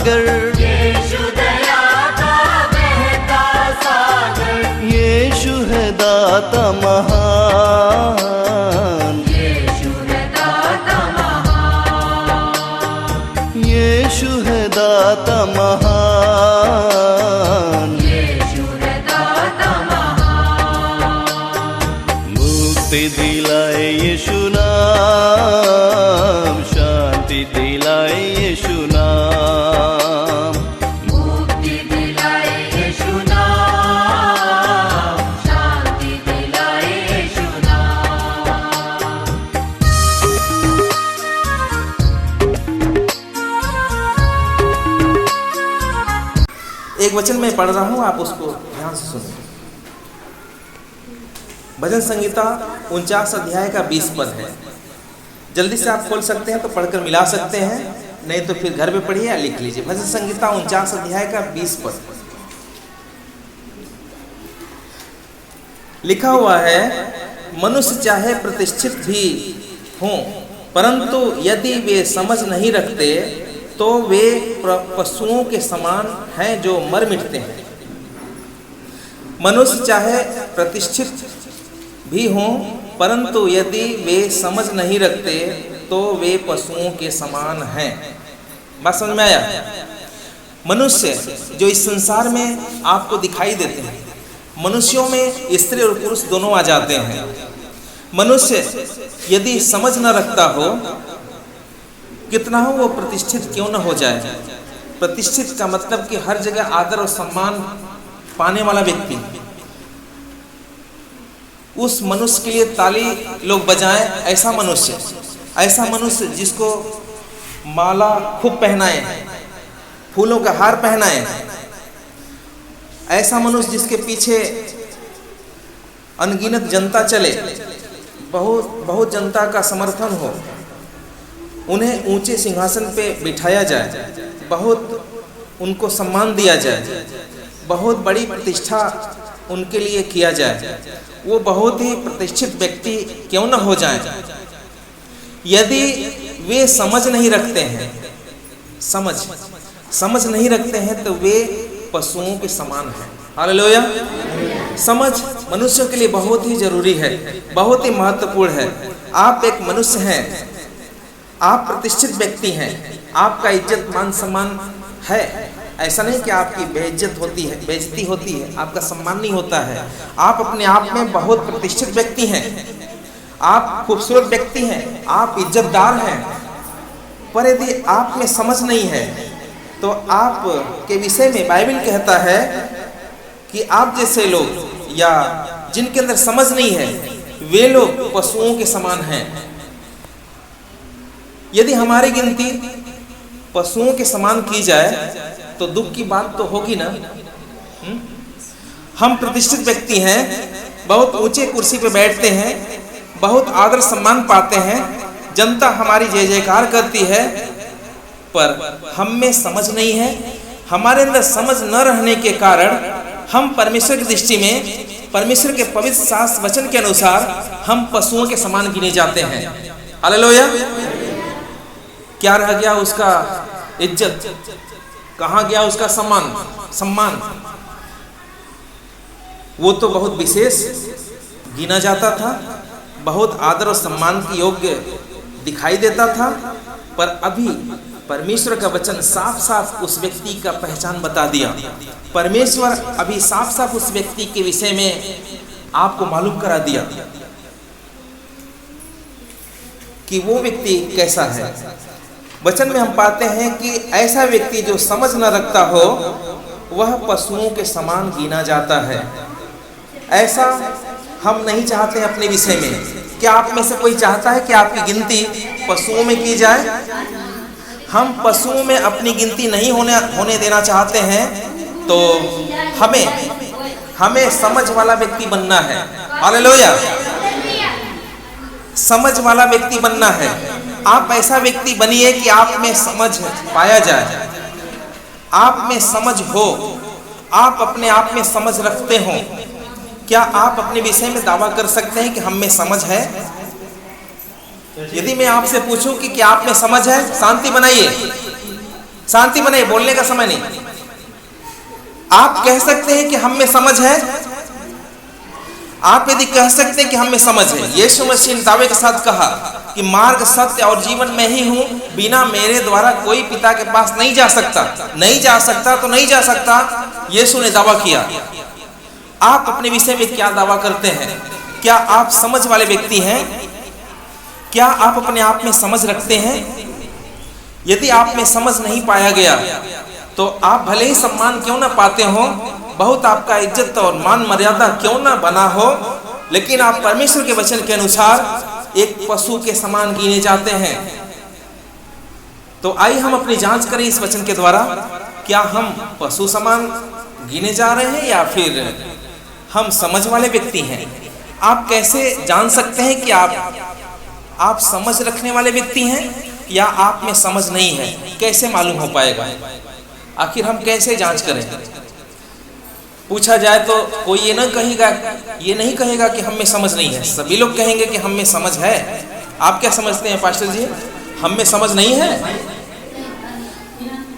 सागर, यीशु दया का बहता सागर, यीशु है दाता महान, यीशु है दाता महान, यीशु है दाता महान, यीशु है दाता महान। मुक्ति दिलाए यीशु नाम, शांति दिलाए यीशु नाम, मुक्ति दिलाए यीशु नाम, शांति दिलाए यीशु नाम। एक वचन मैं पढ़ रहा हूं, आप उसको ध्यान से सुनिए। भजन संहिता 49 अध्याय का 20 पद है। जल्दी से आप खोल सकते हैं तो पढ़कर मिला सकते हैं, नहीं तो फिर घर पे पढ़िए या लिख लीजिए। भजन संहिता 49 अध्याय का 20 पद लिखा हुआ है, मनुष्य चाहे प्रतिष्ठित भी हों, परंतु यदि वे समझ नहीं रखते तो वे पशुओं के समान हैं जो मर मिटते हैं। मनुष्य चाहे प्रतिष्ठित भी हों, परंतु यदि वे समझ नहीं रखते तो वे पशुओं के समान हैं। बात समझ में आया? मनुष्य जो इस संसार में आपको दिखाई देते हैं, मनुष्यों में स्त्री और पुरुष दोनों आ जाते हैं। मनुष्य यदि समझ न रखता हो, कितना हो वो प्रतिष्ठित क्यों न हो जाए। प्रतिष्ठित का मतलब कि हर जगह आदर और सम्मान पाने वाला व्यक्ति, उस मनुष्य के लिए ताली लोग बजाएं। ऐसा मनुष्य जिसको माला खूब पहनाए, फूलों का हार पहनाए, ऐसा मनुष्य जिसके पीछे अनगिनत जनता चले, बहुत जनता का समर्थन हो, उन्हें ऊंचे सिंहासन पे बिठाया जाए, बहुत उनको सम्मान दिया जाए, बहुत बड़ी प्रतिष्ठा उनके लिए किया जाए, वो बहुत ही प्रतिष्ठित व्यक्ति क्यों न हो जाए। यदि वे समझ नहीं रखते हैं, समझ नहीं रखते हैं तो वे पशुओं के समान हैं। हालेलुया। समझ मनुष्यों के लिए बहुत ही जरूरी है, बहुत ही महत्वपूर्ण है। आप एक मनुष्य हैं, आप प्रतिष्ठित व्यक्ति हैं, आपका इज्जत मान सम्मान है। ऐसा नहीं कि आपकी बेइज्जती होती है, आपका सम्मान नहीं होता है। आप अपने आप में बहुत प्रतिष्ठित व्यक्ति हैं, आप खूबसूरत व्यक्ति हैं, आप इज्जतदार हैं। पर यदि आप में समझ नहीं है तो आप के विषय में बाइबल कहता है कि आप जैसे लोग या जिनके अंदर समझ नहीं है, वे लोग पशुओं के समान हैं। यदि हमारी गिनती पशुओं के समान की जाए तो दुख की बात तो होगी ना। हम प्रतिष्ठित व्यक्ति हैं, बहुत ऊंचे कुर्सी पे बैठते हैं, बहुत आदर सम्मान पाते हैं, जनता हमारी जय जयकार करती है, पर हम में समझ नहीं है। हमारे अंदर समझ न रहने के कारण हम परमेश्वर की दृष्टि में, परमेश्वर के पवित्र शास्त्र वचन के अनुसार हम पशुओं के समान गिने जाते हैं। हालेलुया। क्या रह गया उसका इज्जत, कहाँ गया उसका सम्मान? वो तो बहुत विशेष गिना जाता था, बहुत आदर और सम्मान की योग्य दिखाई देता था। पर अभी परमेश्वर का वचन साफ साफ उस व्यक्ति का पहचान बता दिया। परमेश्वर अभी साफ साफ उस व्यक्ति के विषय में आपको मालूम करा दिया कि वो व्यक्ति कैसा है। वचन में हम पाते हैं कि ऐसा व्यक्ति जो समझ न रखता हो, वह पशुओं के समान गिना जाता है। ऐसा हम नहीं चाहते हैं अपने विषय में। क्या आप में से कोई चाहता है कि आपकी गिनती पशुओं में की जाए? हम पशुओं में अपनी गिनती नहीं होने देना चाहते हैं, तो हमें समझ वाला व्यक्ति बनना है। हालेलुया। समझ वाला व्यक्ति बनना है। आप ऐसा व्यक्ति बनिए कि आप में समझ पाया जाए, आप में समझ हो, आप अपने आप में समझ रखते हो। क्या आप अपने विषय में दावा कर सकते हैं कि हम में समझ है? यदि मैं आपसे पूछूं कि क्या आप में समझ है, शांति बनाइए, शांति बने, बोलने का समय नहीं। आप कह सकते हैं कि हम में समझ है, आप यदि कह सकते हैं कि हम में समझ है, यीशु मसीह ने दावे के साथ कहा कि मार्ग, सत्य और जीवन मैं ही हूं, बिना मेरे द्वारा कोई पिता के पास नहीं जा सकता। नहीं जा सकता तो नहीं जा सकता, यीशु ने दावा किया। आप अपने विषय में क्या दावा करते हैं? क्या आप समझ वाले व्यक्ति हैं? क्या आप अपने आप में समझ रखते हैं? यदि आप में समझ नहीं पाया गया तो आप भले ही सम्मान क्यों ना पाते हो, बहुत आपका इज्जत और मान मर्यादा क्यों ना बना हो, लेकिन आप परमेश्वर के वचन के अनुसार एक पशु के समान गिने जाते हैं। तो आइए हम अपनी जांच करें इस वचन के द्वारा, क्या हम पशु समान गिने जा रहे हैं या फिर हम समझ वाले व्यक्ति हैं? आप कैसे जान सकते हैं कि आप समझ रखने वाले व्यक्ति हैं या आप में समझ नहीं है? कैसे मालूम हो पाएगा? आखिर हम कैसे जांच करें? पूछा जाए तो कोई ये नहीं कहेगा कि हम में समझ नहीं है। सभी लोग कहेंगे कि हम में समझ है। आप क्या समझते हैं पास्टर जी? हम में समझ नहीं है?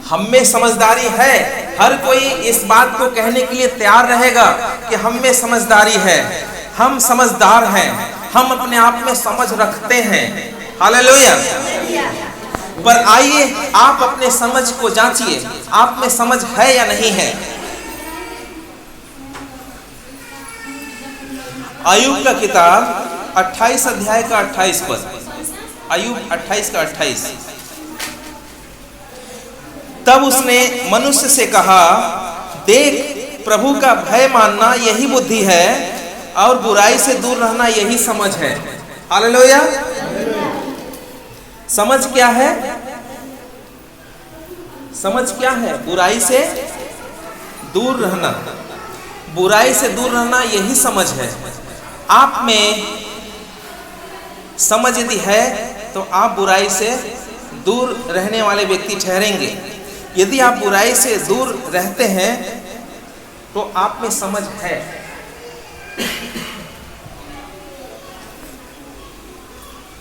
हम में समझदारी है। हर कोई इस बात को कहने के लिए तैयार रहेगा कि हम में समझदारी है, हम समझदार हैं, हम अपने आप में समझ रखते हैं। हालेलुया। पर आइए आप अपने समझ को जांचिए, आप में समझ है या नहीं है। अय्यूब का किताब 28 अध्याय का 28 पद, अय्यूब 28 का 28। तब उसने मनुष्य से कहा, देख, प्रभु का भय मानना यही बुद्धि है और बुराई से दूर रहना यही समझ है। हालेलुया। समझ क्या है? समझ क्या है? बुराई से दूर रहना। बुराई से दूर रहना यही समझ है। आप में समझ यदि है तो आप बुराई से दूर रहने वाले व्यक्ति ठहरेंगे। यदि आप बुराई से दूर रहते हैं तो आप में समझ है।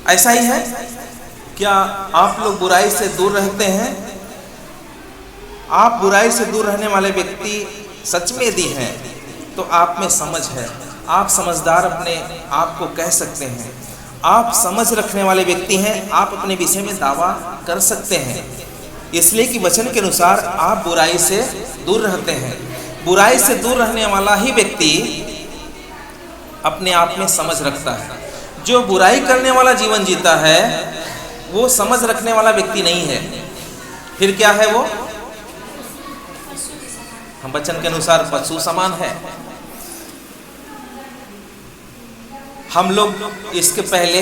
ऐसा ही है क्या? आप लोग बुराई से दूर रहते हैं? आप बुराई से दूर रहने वाले व्यक्ति सच में यदि हैं तो आप में समझ है। आप समझदार अपने आप को कह सकते हैं। आप समझ रखने वाले व्यक्ति हैं। आप अपने विषय में दावा कर सकते हैं, इसलिए कि वचन के अनुसार आप बुराई से दूर रहते हैं। बुराई से दूर रहने वाला ही व्यक्ति अपने आप में समझ रखता है। जो बुराई करने वाला जीवन जीता है वो समझ रखने वाला व्यक्ति नहीं है। फिर क्या है वो? हम वचन के अनुसार पशु समान है। हम लोग इसके पहले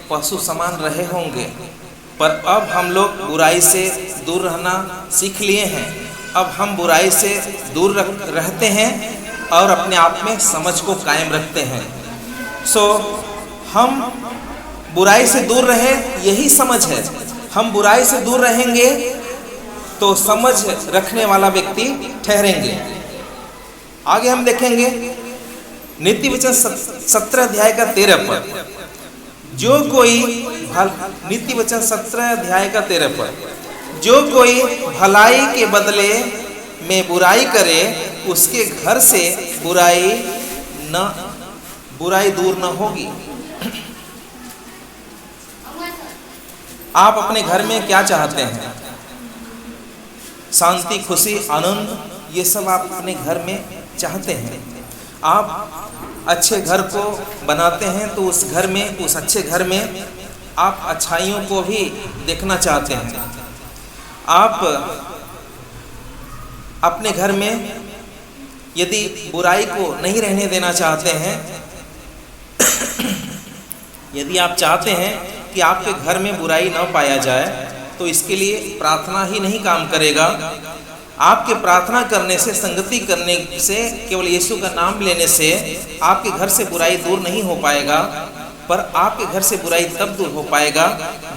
पशु समान रहे होंगे, पर अब हम लोग बुराई से दूर रहना सीख लिए हैं। अब हम बुराई से दूर रहते हैं और अपने आप में समझ को कायम रखते हैं। हम बुराई से दूर रहें यही समझ है। हम बुराई से दूर रहेंगे तो समझ रखने वाला व्यक्ति ठहरेंगे। आगे हम देखेंगे नीति वचन 17 अध्याय का 13 पद। जो कोई नीति वचन 17 अध्याय का 13 पद, जो कोई भलाई के बदले में बुराई करे उसके घर से बुराई दूर न होगी। आप अपने घर में क्या चाहते हैं? शांति, खुशी, आनंद, ये सब आप अपने घर में चाहते हैं। आप अच्छे घर को बनाते हैं तो उस घर में, उस अच्छे घर में आप अच्छाइयों को भी देखना चाहते हैं। आप अपने घर में यदि बुराई को नहीं रहने देना चाहते हैं, यदि आप चाहते हैं कि आपके घर में बुराई न पाया जाए, तो इसके लिए प्रार्थना ही नहीं काम करेगा। आपके प्रार्थना करने से, संगति करने से, केवल यीशु का नाम लेने से आपके घर से बुराई दूर नहीं हो पाएगा। पर आपके घर से बुराई तब दूर हो पाएगा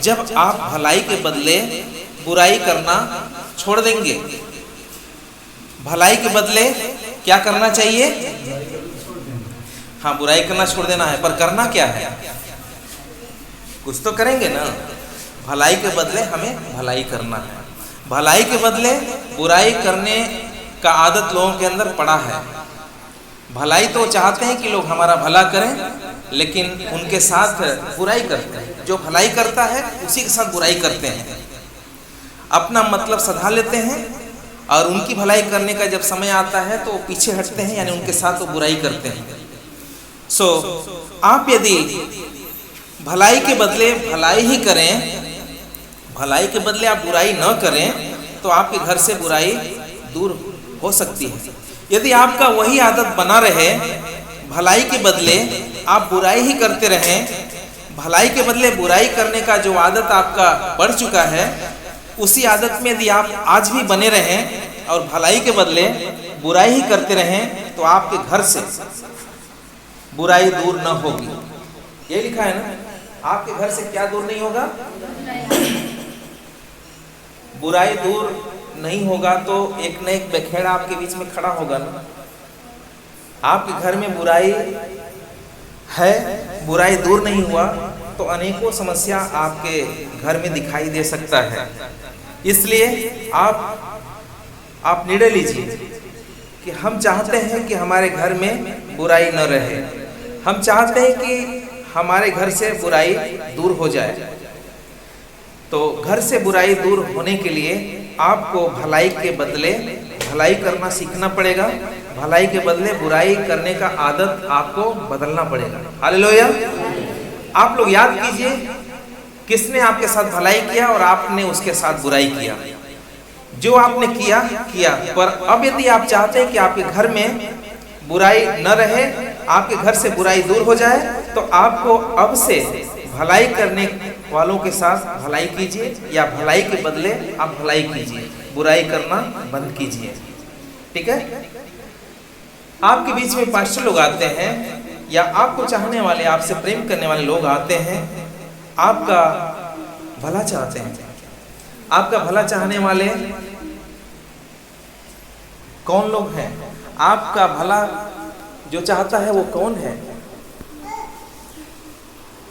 जब आप भलाई के बदले बुराई करना छोड़ देंगे। भलाई के बदले क्या करना चाहिए? हाँ, बुराई करना छोड़ देना है, पर करना क्या है? कुछ तो करेंगे ना। भलाई के बदले हमें भलाई करना है। भलाई के बदले बुराई करने का आदत लोगों के अंदर पड़ा है। भलाई तो चाहते हैं कि लोग हमारा भला करें, लेकिन उनके साथ बुराई करते हैं। जो भलाई करता है उसी के साथ बुराई करते हैं, अपना मतलब सधा लेते हैं, और उनकी भलाई करने का जब समय आता है तो पीछे हटते हैं, यानी उनके साथ वो बुराई करते हैं। सो आप यदि भलाई के बदले भलाई ही करें, भलाई के बदले आप बुराई न करें, तो आपके घर से बुराई दूर हो सकती है। यदि आपका वही आदत बना रहे, भलाई के बदले आप बुराई ही करते रहें, भलाई के बदले बुराई करने का जो आदत आपका बढ़ चुका है, उसी आदत में यदि आप आज भी बने रहें और भलाई के बदले बुराई ही करते रहें, तो आपके घर से बुराई दूर न होगी। ये लिखा है ना, आपके घर से क्या दूर नहीं होगा? बुराई दूर नहीं होगा तो एक न एक बखेड़ा आपके बीच में खड़ा होगा ना। आपके घर में बुराई है, बुराई दूर नहीं हुआ तो अनेकों समस्या आपके घर में दिखाई दे सकता है। इसलिए आप निर्णय लीजिए कि हम चाहते हैं कि हमारे घर में बुराई न रहे, हम चाहते हैं कि हमारे घर से बुराई दूर हो जाए। तो घर से बुराई दूर होने के लिए आपको भलाई के बदले भलाई करना सीखना पड़ेगा, भलाई के बदले बुराई करने का आदत आपको बदलना पड़ेगा। हालेलुया। आप लोग याद कीजिए, किसने आपके साथ भलाई किया और आपने उसके साथ बुराई किया। जो आपने किया, पर अब यदि आप चाहते हैं कि आपके घर में बुराई न रहे, आपके घर से बुराई दूर हो जाए, तो आपको अब से भलाई करने वालों के साथ भलाई कीजिए, या भलाई के बदले आप भलाई कीजिए, बुराई करना बंद कीजिए। ठीक है? आपके बीच में पास्टर लोग आते हैं, या आपको चाहने वाले, आपसे प्रेम करने वाले लोग आते हैं, आपका भला चाहते हैं। आपका भला चाहने वाले कौन लोग हैं? आपका भला जो चाहता है वो कौन है?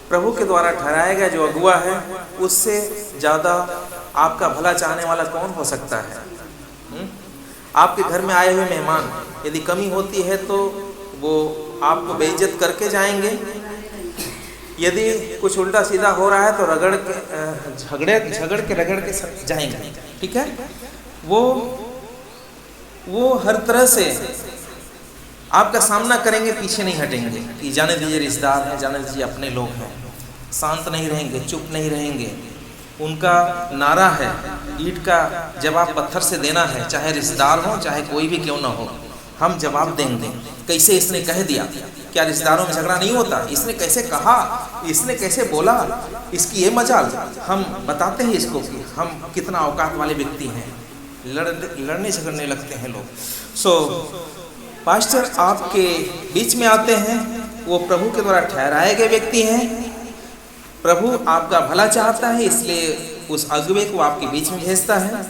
प्रभु के द्वारा ठहराया गया जो अगुआ है, उससे ज़्यादा आपका भला चाहने वाला कौन हो सकता है? आपके घर में आए हुए मेहमान, यदि कमी होती है तो वो आपको बेइज्जत करके जाएंगे। यदि कुछ उल्टा सीधा हो रहा है तो रगड़ के रगड़ के जाएंगे। ठीक है? वो हर तरह से आपका सामना करेंगे, पीछे नहीं हटेंगे कि जाने दीजिए रिश्तेदार हैं, जाने दीजिए अपने लोग हैं। शांत नहीं रहेंगे, चुप नहीं रहेंगे। उनका नारा है, ईंट का जवाब पत्थर से देना है, चाहे रिश्तेदार हो, चाहे कोई भी क्यों ना हो, हम जवाब देंगे। कैसे इसने कह दिया? क्या रिश्तेदारों में झगड़ा नहीं होता? इसने कैसे कहा, इसने कैसे बोला, इसकी ये मजाल। हम बताते हैं इसको कि हम कितना औकात वाले व्यक्ति हैं। लड़ने झगड़ने लगते हैं लोग। सो पास्टर आपके बीच में आते हैं, वो प्रभु के द्वारा ठहराए गए व्यक्ति हैं। प्रभु आपका भला चाहता है, इसलिए उस अगुवे को आपके बीच में भेजता है।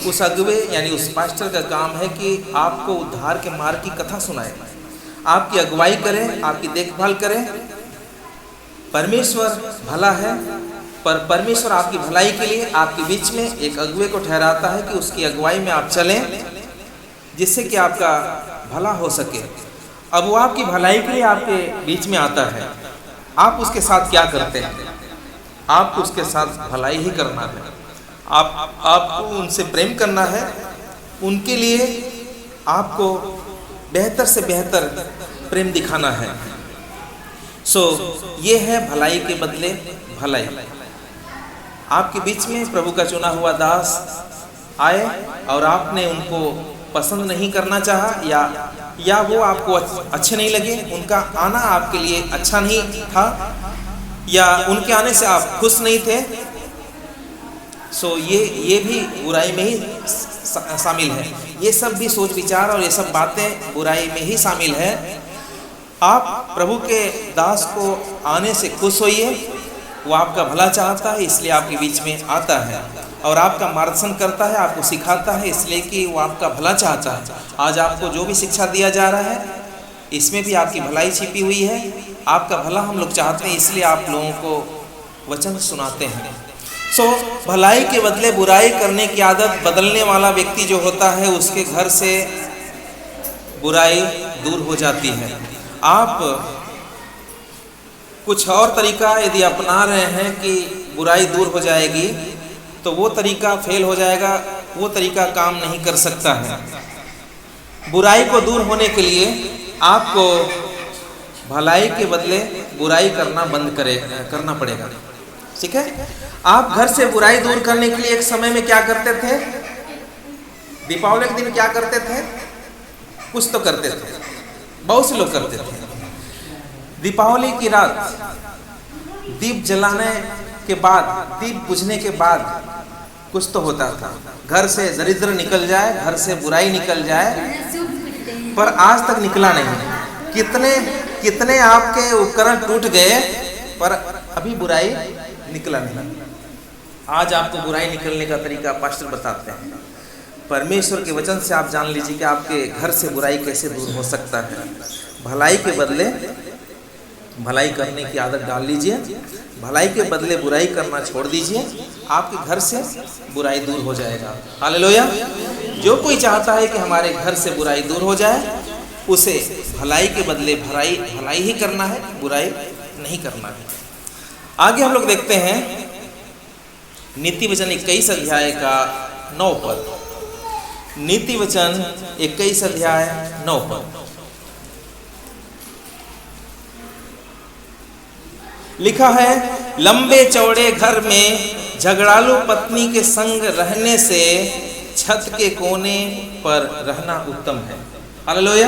उस अगुवे यानी उस पास्टर का काम है कि आपको उद्धार के मार्ग की कथा सुनाए, आपकी अगुवाई करे, आपकी देखभाल करे। परमेश्वर भला है, पर परमेश्वर आपकी भलाई के लिए आपके बीच में एक अगुवे को ठहराता है कि उसकी अगुवाई में आप चलें, जिससे कि आपका भला हो सके। अब वो आपकी भलाई के लिए आपके बीच में आता है। आप उसके साथ क्या करते हैं? आपको उसके साथ भलाई ही करना है। आपको उनसे प्रेम करना है, उनके लिए आपको बेहतर से बेहतर प्रेम दिखाना है। सो ये है भलाई के बदले भलाई। आपके बीच में प्रभु का चुना हुआ दास आए और आपने उनको पसंद नहीं करना चाहा, या वो आपको अच्छे नहीं लगे, उनका आना आपके लिए अच्छा नहीं था, या उनके आने से आप खुश नहीं थे। सो ये भी बुराई में ही शामिल है। ये सब भी सोच विचार और ये सब बातें बुराई में ही शामिल है। आप प्रभु के दास को आने से खुश होइए। वो आपका भला चाहता है, इसलिए आपके बीच में आता है और आपका मार्गदर्शन करता है, आपको सिखाता है, इसलिए कि वो आपका भला चाहता है। आज आपको जो भी शिक्षा दिया जा रहा है, इसमें भी आपकी भलाई छिपी हुई है। आपका भला हम लोग चाहते हैं, इसलिए आप लोगों को वचन सुनाते हैं। सो भलाई के बदले बुराई करने की आदत बदलने वाला व्यक्ति जो होता है उसके घर से बुराई दूर हो जाती है। आप कुछ और तरीका यदि अपना रहे हैं कि बुराई दूर हो जाएगी तो वो तरीका फेल हो जाएगा, वो तरीका काम नहीं कर सकता है। बुराई को दूर होने के लिए आपको भलाई के बदले बुराई करना करना पड़ेगा। ठीक है, आप घर से बुराई दूर करने के लिए एक समय में क्या करते थे? दीपावली के दिन क्या करते थे? कुछ तो करते थे, बहुत से लोग करते थे। दीपावली की रात दीप जलाने के बाद, दीप बुझने के बाद कुछ तो होता था, घर से दरिद्र निकल जाए, घर से बुराई निकल जाए, पर आज तक निकला नहीं। कितने आपके उपकरण टूट गए पर अभी बुराई निकला नहीं। आज आपको बुराई निकलने का तरीका पास्टर बताते हैं। परमेश्वर के वचन से आप जान लीजिए कि आपके घर से बुराई कैसे दूर हो सकता है। भलाई के बदले भलाई करने की आदत डाल लीजिए, भलाई के बदले बुराई करना छोड़ दीजिए, आपके घर से बुराई दूर हो जाएगा। हालेलुया। जो कोई चाहता है कि हमारे घर से बुराई दूर हो जाए, उसे भलाई के बदले भलाई ही करना है, बुराई नहीं करना है। आगे हम लोग देखते हैं नीति वचन 21 अध्याय का 9 पद। नीति वचन 21 अध्याय 9 पद लिखा है, लंबे चौड़े घर में झगड़ालू पत्नी के संग रहने से छत के कोने पर रहना उत्तम है। हालेलुया।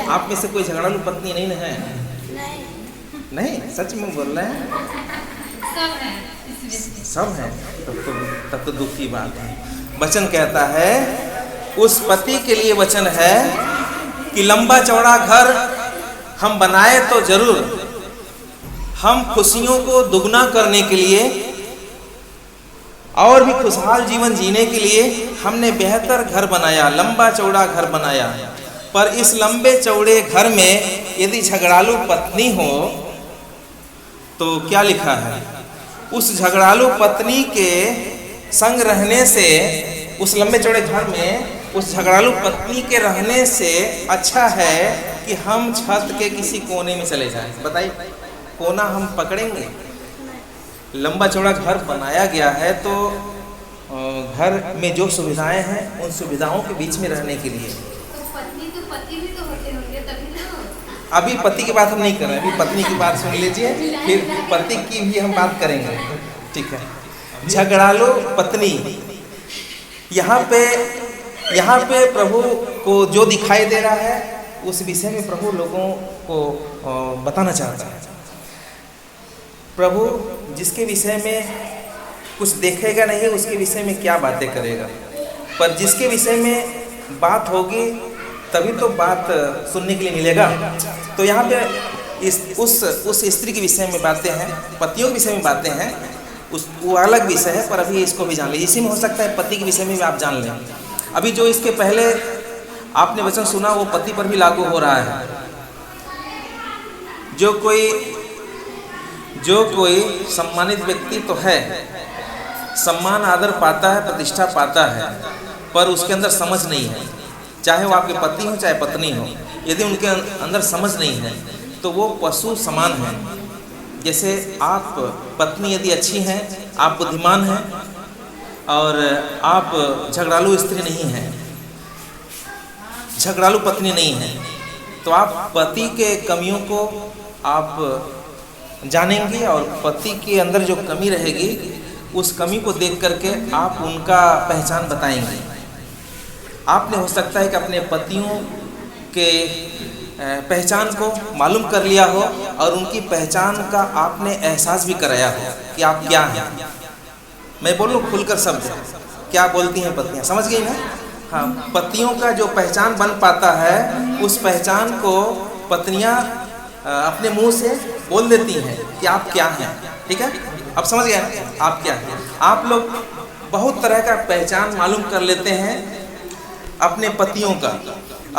आप में से कोई झगड़ालू पत्नी नहीं है? नहीं, सच में बोल रहे हैं? सब है। तब तो दुख की बात है। वचन कहता है, उस पति के लिए वचन है कि लंबा चौड़ा घर हम बनाए तो जरूर, हम खुशियों को दुगना करने के लिए और भी खुशहाल जीवन जीने के लिए हमने बेहतर घर बनाया, लंबा चौड़ा घर बनाया। पर इस लंबे चौड़े घर में यदि झगड़ालू पत्नी हो तो क्या लिखा है? उस झगड़ालू पत्नी के संग रहने से, उस लंबे चौड़े घर में उस झगड़ालू पत्नी के रहने से अच्छा है कि हम छत के किसी कोने में चले जाएं। बताइए, कोना हम पकड़ेंगे? लंबा चौड़ा घर बनाया गया है तो घर में जो सुविधाएं हैं उन सुविधाओं के बीच में रहने के लिए। तो पति भी तो होते होंगे तभी ना। अभी पति की बात हम नहीं कर रहे हैं, अभी पत्नी की बात सुन लीजिए, फिर पति की भी हम बात करेंगे। ठीक है। झगड़ालू पत्नी, यहाँ पे प्रभु को जो दिखाई दे रहा है उस विषय में प्रभु लोगों को बताना चाहता है। प्रभु जिसके विषय में कुछ देखेगा नहीं उसके विषय में क्या बातें करेगा, पर जिसके विषय में बात होगी तभी तो बात सुनने के लिए मिलेगा। तो यहाँ पे उस स्त्री के विषय में बातें हैं, पतियों के विषय में बातें हैं, वो अलग विषय है, पर अभी इसको भी जान लें। इसी में हो सकता है पति के विषय में भी आप जान लें। अभी जो इसके पहले आपने वचन सुना वो पति पर भी लागू हो रहा है। जो कोई सम्मानित व्यक्ति तो है, सम्मान आदर पाता है, प्रतिष्ठा पाता है, पर उसके अंदर समझ नहीं है, चाहे वो आपके पति हो चाहे पत्नी हो, यदि उनके अंदर समझ नहीं है तो वो पशु समान है। जैसे आप पत्नी यदि अच्छी हैं, आप बुद्धिमान हैं और आप झगड़ालू स्त्री नहीं हैं, झगड़ालू पत्नी नहीं है, तो आप पति के कमियों को आप जानेंगे और पति के अंदर जो कमी रहेगी उस कमी को देख करके आप उनका पहचान बताएंगे। आपने हो सकता है कि अपने पतियों के पहचान को मालूम कर लिया हो और उनकी पहचान का आपने एहसास भी कराया हो कि आप क्या हैं। मैं बोलूँ खुलकर शब्द, क्या बोलती हैं पत्नियाँ, समझ गई ना? हाँ, पतियों का जो पहचान बन पाता है उस पहचान को पत्नियाँ अपने मुंह से बोल देती हैं कि आप क्या हैं। ठीक है, अब समझ गए ना आप क्या हैं। आप लोग बहुत तरह का पहचान मालूम कर लेते हैं अपने पतियों का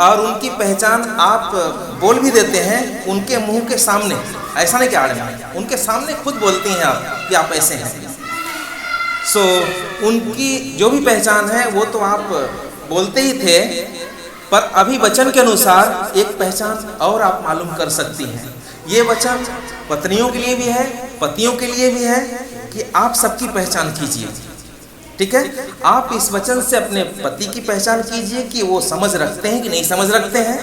और उनकी पहचान आप बोल भी देते हैं उनके मुंह के सामने, ऐसा नहीं कि आड़े में, उनके सामने खुद बोलती हैं आप कि आप ऐसे हैं। सो उनकी जो भी पहचान है वो तो आप बोलते ही थे, पर अभी वचन के अनुसार एक पहचान और आप मालूम कर सकती हैं। ये वचन पत्नियों के लिए भी है, पतियों के लिए भी है कि आप सबकी पहचान कीजिए। ठीक है, आप इस वचन से अपने पति की पहचान कीजिए कि वो समझ रखते हैं कि नहीं समझ रखते हैं,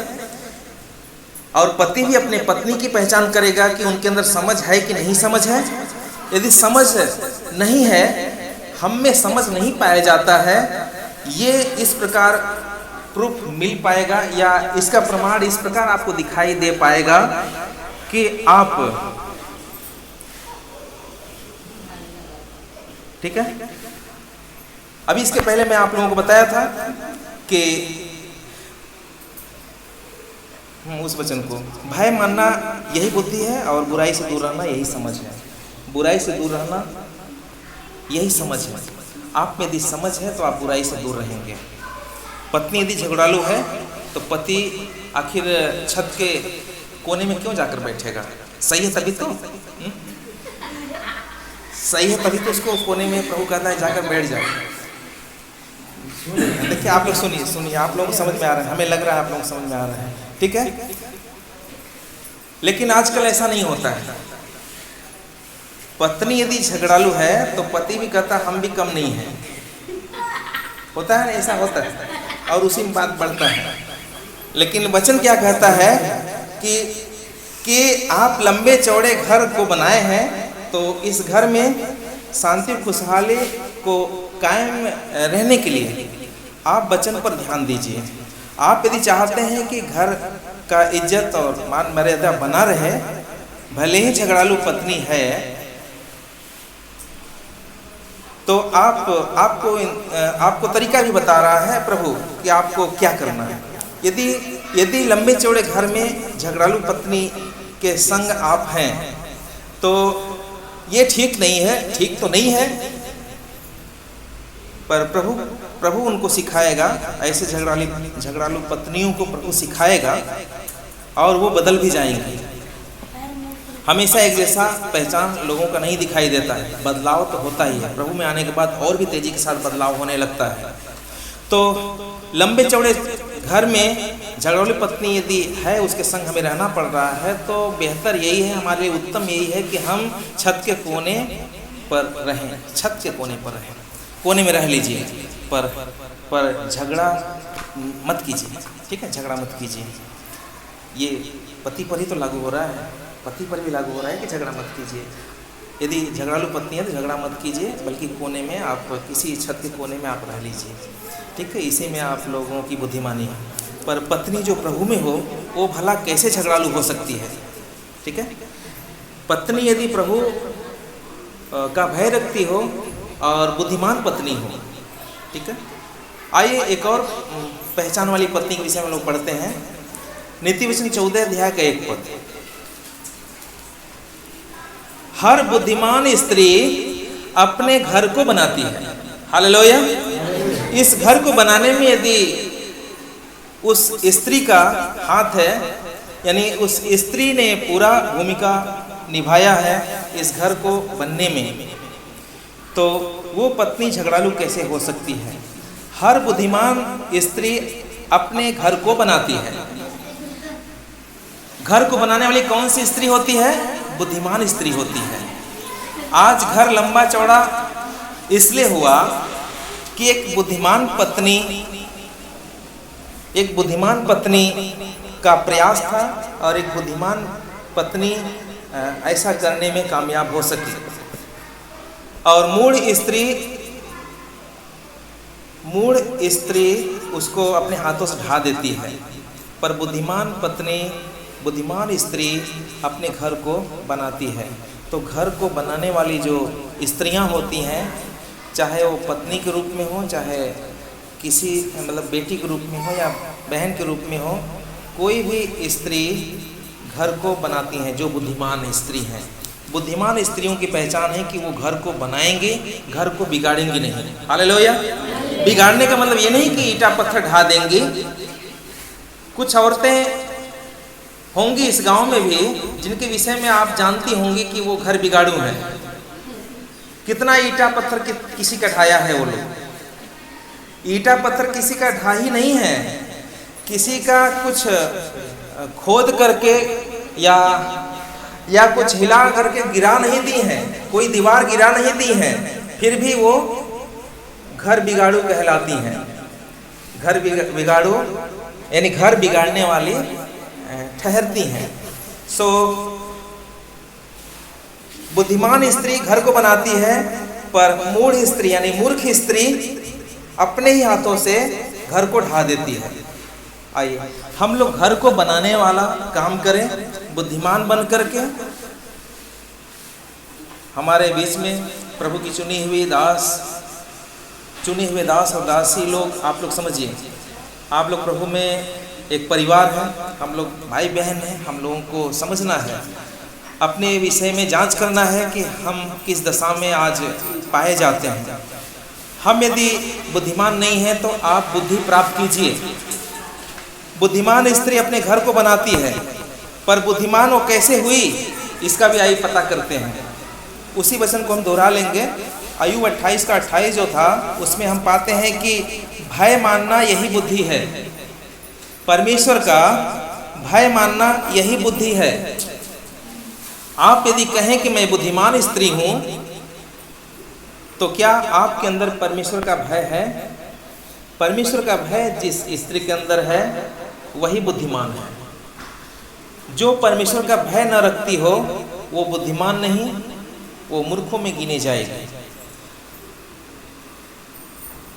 और पति भी अपने पत्नी की पहचान करेगा कि उनके अंदर समझ है कि नहीं समझ है। यदि समझ नहीं है, हम में समझ नहीं पाया जाता है, ये इस प्रकार प्रूफ मिल पाएगा या इसका प्रमाण इस प्रकार आपको दिखाई दे पाएगा कि आप, ठीक है। अभी इसके पहले मैं आप लोगों को बताया था कि उस वचन को, भय मानना यही बुद्धि है और बुराई से दूर रहना यही समझ है। बुराई से दूर रहना यही समझ है। आप में यदि समझ है तो आप बुराई से दूर रहेंगे। पत्नी यदि झगड़ालू है तो पति आखिर छत के कोने में क्यों जाकर बैठेगा? सही है तभी तो, सही है तभी तो उसको कोने में प्रभु कहता है जाकर बैठ जाओ। देखिए आप लोग सुनिए, आप लोगों को समझ में आ रहा है, हमें लग रहा है आप लोगों को समझ में आ रहा है, ठीक है। लेकिन आजकल ऐसा नहीं होता है। पत्नी यदि झगड़ालू है तो पति भी कहता हम भी कम नहीं है, होता है ना, ऐसा होता है, और उसी में बात बढ़ता है। लेकिन वचन क्या कहता है कि आप लंबे चौड़े घर को बनाए हैं, तो इस घर में शांति खुशहाली को कायम रहने के लिए आप वचन पर ध्यान दीजिए। आप यदि चाहते हैं कि घर का इज्जत और मान मर्यादा बना रहे, भले ही झगड़ालू पत्नी है, तो आपको तरीका भी बता रहा है प्रभु कि आपको क्या करना है। यदि लंबे चौड़े घर में झगड़ालू पत्नी के संग आप हैं तो ये ठीक नहीं है, ठीक तो नहीं है, पर प्रभु उनको सिखाएगा। ऐसे झगड़ालू पत्नियों को प्रभु सिखाएगा और वो बदल भी जाएंगी। हमेशा एक जैसा पहचान लोगों का नहीं दिखाई देता है, बदलाव तो होता ही है। प्रभु में आने के बाद और भी तेजी के साथ बदलाव होने लगता है। तो लंबे चौड़े घर में झगड़ालू पत्नी यदि है, उसके संग हमें रहना पड़ रहा है, तो बेहतर यही है, हमारे लिए उत्तम यही है कि हम छत के कोने पर रहें, छत के कोने पर रहें, कोने में रह लीजिए, पर झगड़ा मत कीजिए, ठीक है, झगड़ा मत कीजिए। ये पति पर ही तो लागू हो रहा है, पति पर भी लागू हो रहा है कि झगड़ा मत कीजिए। यदि झगड़ालू पत्नी है तो झगड़ा मत कीजिए, बल्कि कोने में आप किसी छत के कोने में आप रह लीजिए, ठीक है। इसी में आप लोगों की बुद्धिमानी है। पर पत्नी जो प्रभु में हो वो भला कैसे झगड़ालू हो सकती है, ठीक है। पत्नी यदि प्रभु का भय रखती हो और बुद्धिमान पत्नी हो, ठीक है। आइए एक और पहचान वाली पत्नी के विषय में लोग पढ़ते हैं। नीति वचन 14 अध्याय का 1 पद। हर बुद्धिमान स्त्री अपने घर को बनाती है। हालेलुया। इस घर को बनाने में यदि उस स्त्री का हाथ है, यानी उस स्त्री ने पूरा भूमिका निभाया है इस घर को बनने में, तो वो पत्नी झगड़ालू कैसे हो सकती है? हर बुद्धिमान स्त्री अपने घर को बनाती है। घर को बनाने वाली कौन सी स्त्री होती है? बुद्धिमान स्त्री होती है। आज घर लंबा चौड़ा इसलिए हुआ कि एक बुद्धिमान पत्नी का प्रयास था और एक बुद्धिमान पत्नी ऐसा करने में कामयाब हो सकी। और मूढ़ स्त्री उसको अपने हाथों से ढा देती है, पर बुद्धिमान स्त्री अपने घर को बनाती है। तो घर को बनाने वाली जो स्त्रियां होती हैं, चाहे वो पत्नी के रूप में हो, चाहे किसी बेटी के रूप में हो या बहन के रूप में हो, कोई भी स्त्री घर को बनाती हैं जो बुद्धिमान स्त्री हैं। बुद्धिमान स्त्रियों की पहचान है कि वो घर को बनाएंगे, घर को बिगाड़ेंगी नहीं। हालेलुया। बिगाड़ने का मतलब ये नहीं कि ईंटा पत्थर ढा देंगी। कुछ औरतें होंगी इस गांव में भी जिनके विषय में आप जानती होंगी कि वो घर बिगाड़ू हैं, कितना ईटा पत्थर किसी का ढाया है वो लोग? ईटा पत्थर किसी का ढा ही नहीं है, किसी का कुछ खोद करके या कुछ हिला करके गिरा नहीं दी है, कोई दीवार गिरा नहीं दी है, फिर भी वो घर बिगाड़ू कहलाती हैं। घर बिगाड़ू यानी घर बिगाड़ने वाली ठहरती हैं। सो बुद्धिमान स्त्री घर को बनाती है, पर मूढ़ स्त्री यानी मूर्ख स्त्री अपने ही हाथों से घर को ढा देती है। आइए हम लोग घर को बनाने वाला काम करें, बुद्धिमान बन करके। हमारे बीच में प्रभु की चुनी हुए दास और दासी लोग, आप लोग समझिए, आप लोग प्रभु में एक परिवार है, हम लोग भाई बहन हैं। हम लोगों को समझना है, अपने विषय में जांच करना है कि हम किस दशा में आज पाए जाते हैं। हम यदि बुद्धिमान नहीं हैं तो आप बुद्धि प्राप्त कीजिए। बुद्धिमान स्त्री अपने घर को बनाती है, पर बुद्धिमान वो कैसे हुई इसका भी आइए पता करते हैं। उसी वचन को हम दोहरा लेंगे। आयु 28 का 28 जो था, उसमें हम पाते हैं कि भय मानना यही बुद्धि है। परमेश्वर का भय मानना यही बुद्धि है। आप यदि कहें कि मैं बुद्धिमान स्त्री हूं, तो क्या आपके अंदर परमेश्वर का भय है? परमेश्वर का भय जिस स्त्री के अंदर है वही बुद्धिमान है। जो परमेश्वर का भय न रखती हो वो बुद्धिमान नहीं, वो मूर्खों में गिने जाएगी।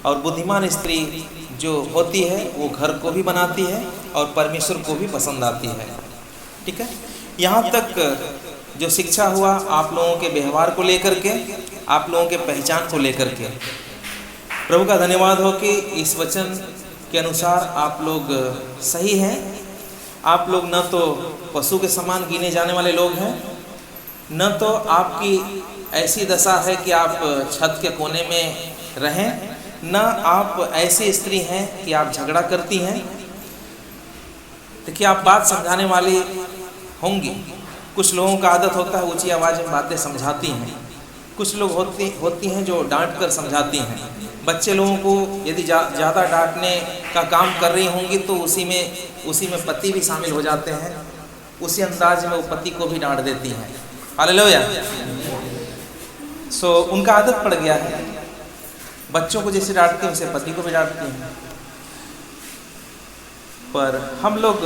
और बुद्धिमान स्त्री जो होती है वो घर को भी बनाती है और परमेश्वर को भी पसंद आती है। ठीक है, यहाँ तक जो शिक्षा हुआ आप लोगों के व्यवहार को लेकर के, आप लोगों के पहचान को लेकर के। प्रभु का धन्यवाद हो कि इस वचन के अनुसार आप लोग सही हैं। आप लोग न तो पशु के समान गिने जाने वाले लोग हैं, न तो आपकी ऐसी दशा है कि आप छत के कोने में रहें, न आप ऐसी स्त्री हैं कि आप झगड़ा करती हैं। देखिए, आप बात समझाने वाली होंगी। कुछ लोगों का आदत होता है ऊंची आवाज़ में बातें समझाती हैं। कुछ लोग होती हैं जो डांट कर समझाती हैं। बच्चे लोगों को यदि ज़्यादा डांटने का काम कर रही होंगी तो उसी में पति भी शामिल हो जाते हैं। उसी अंदाज में वो पति को भी डांट देती हैं। हालेलुया। सो उनका आदत पड़ गया है, बच्चों को जैसे डांटती हैं वैसे पति को भी डांटती हैं। पर हम लोग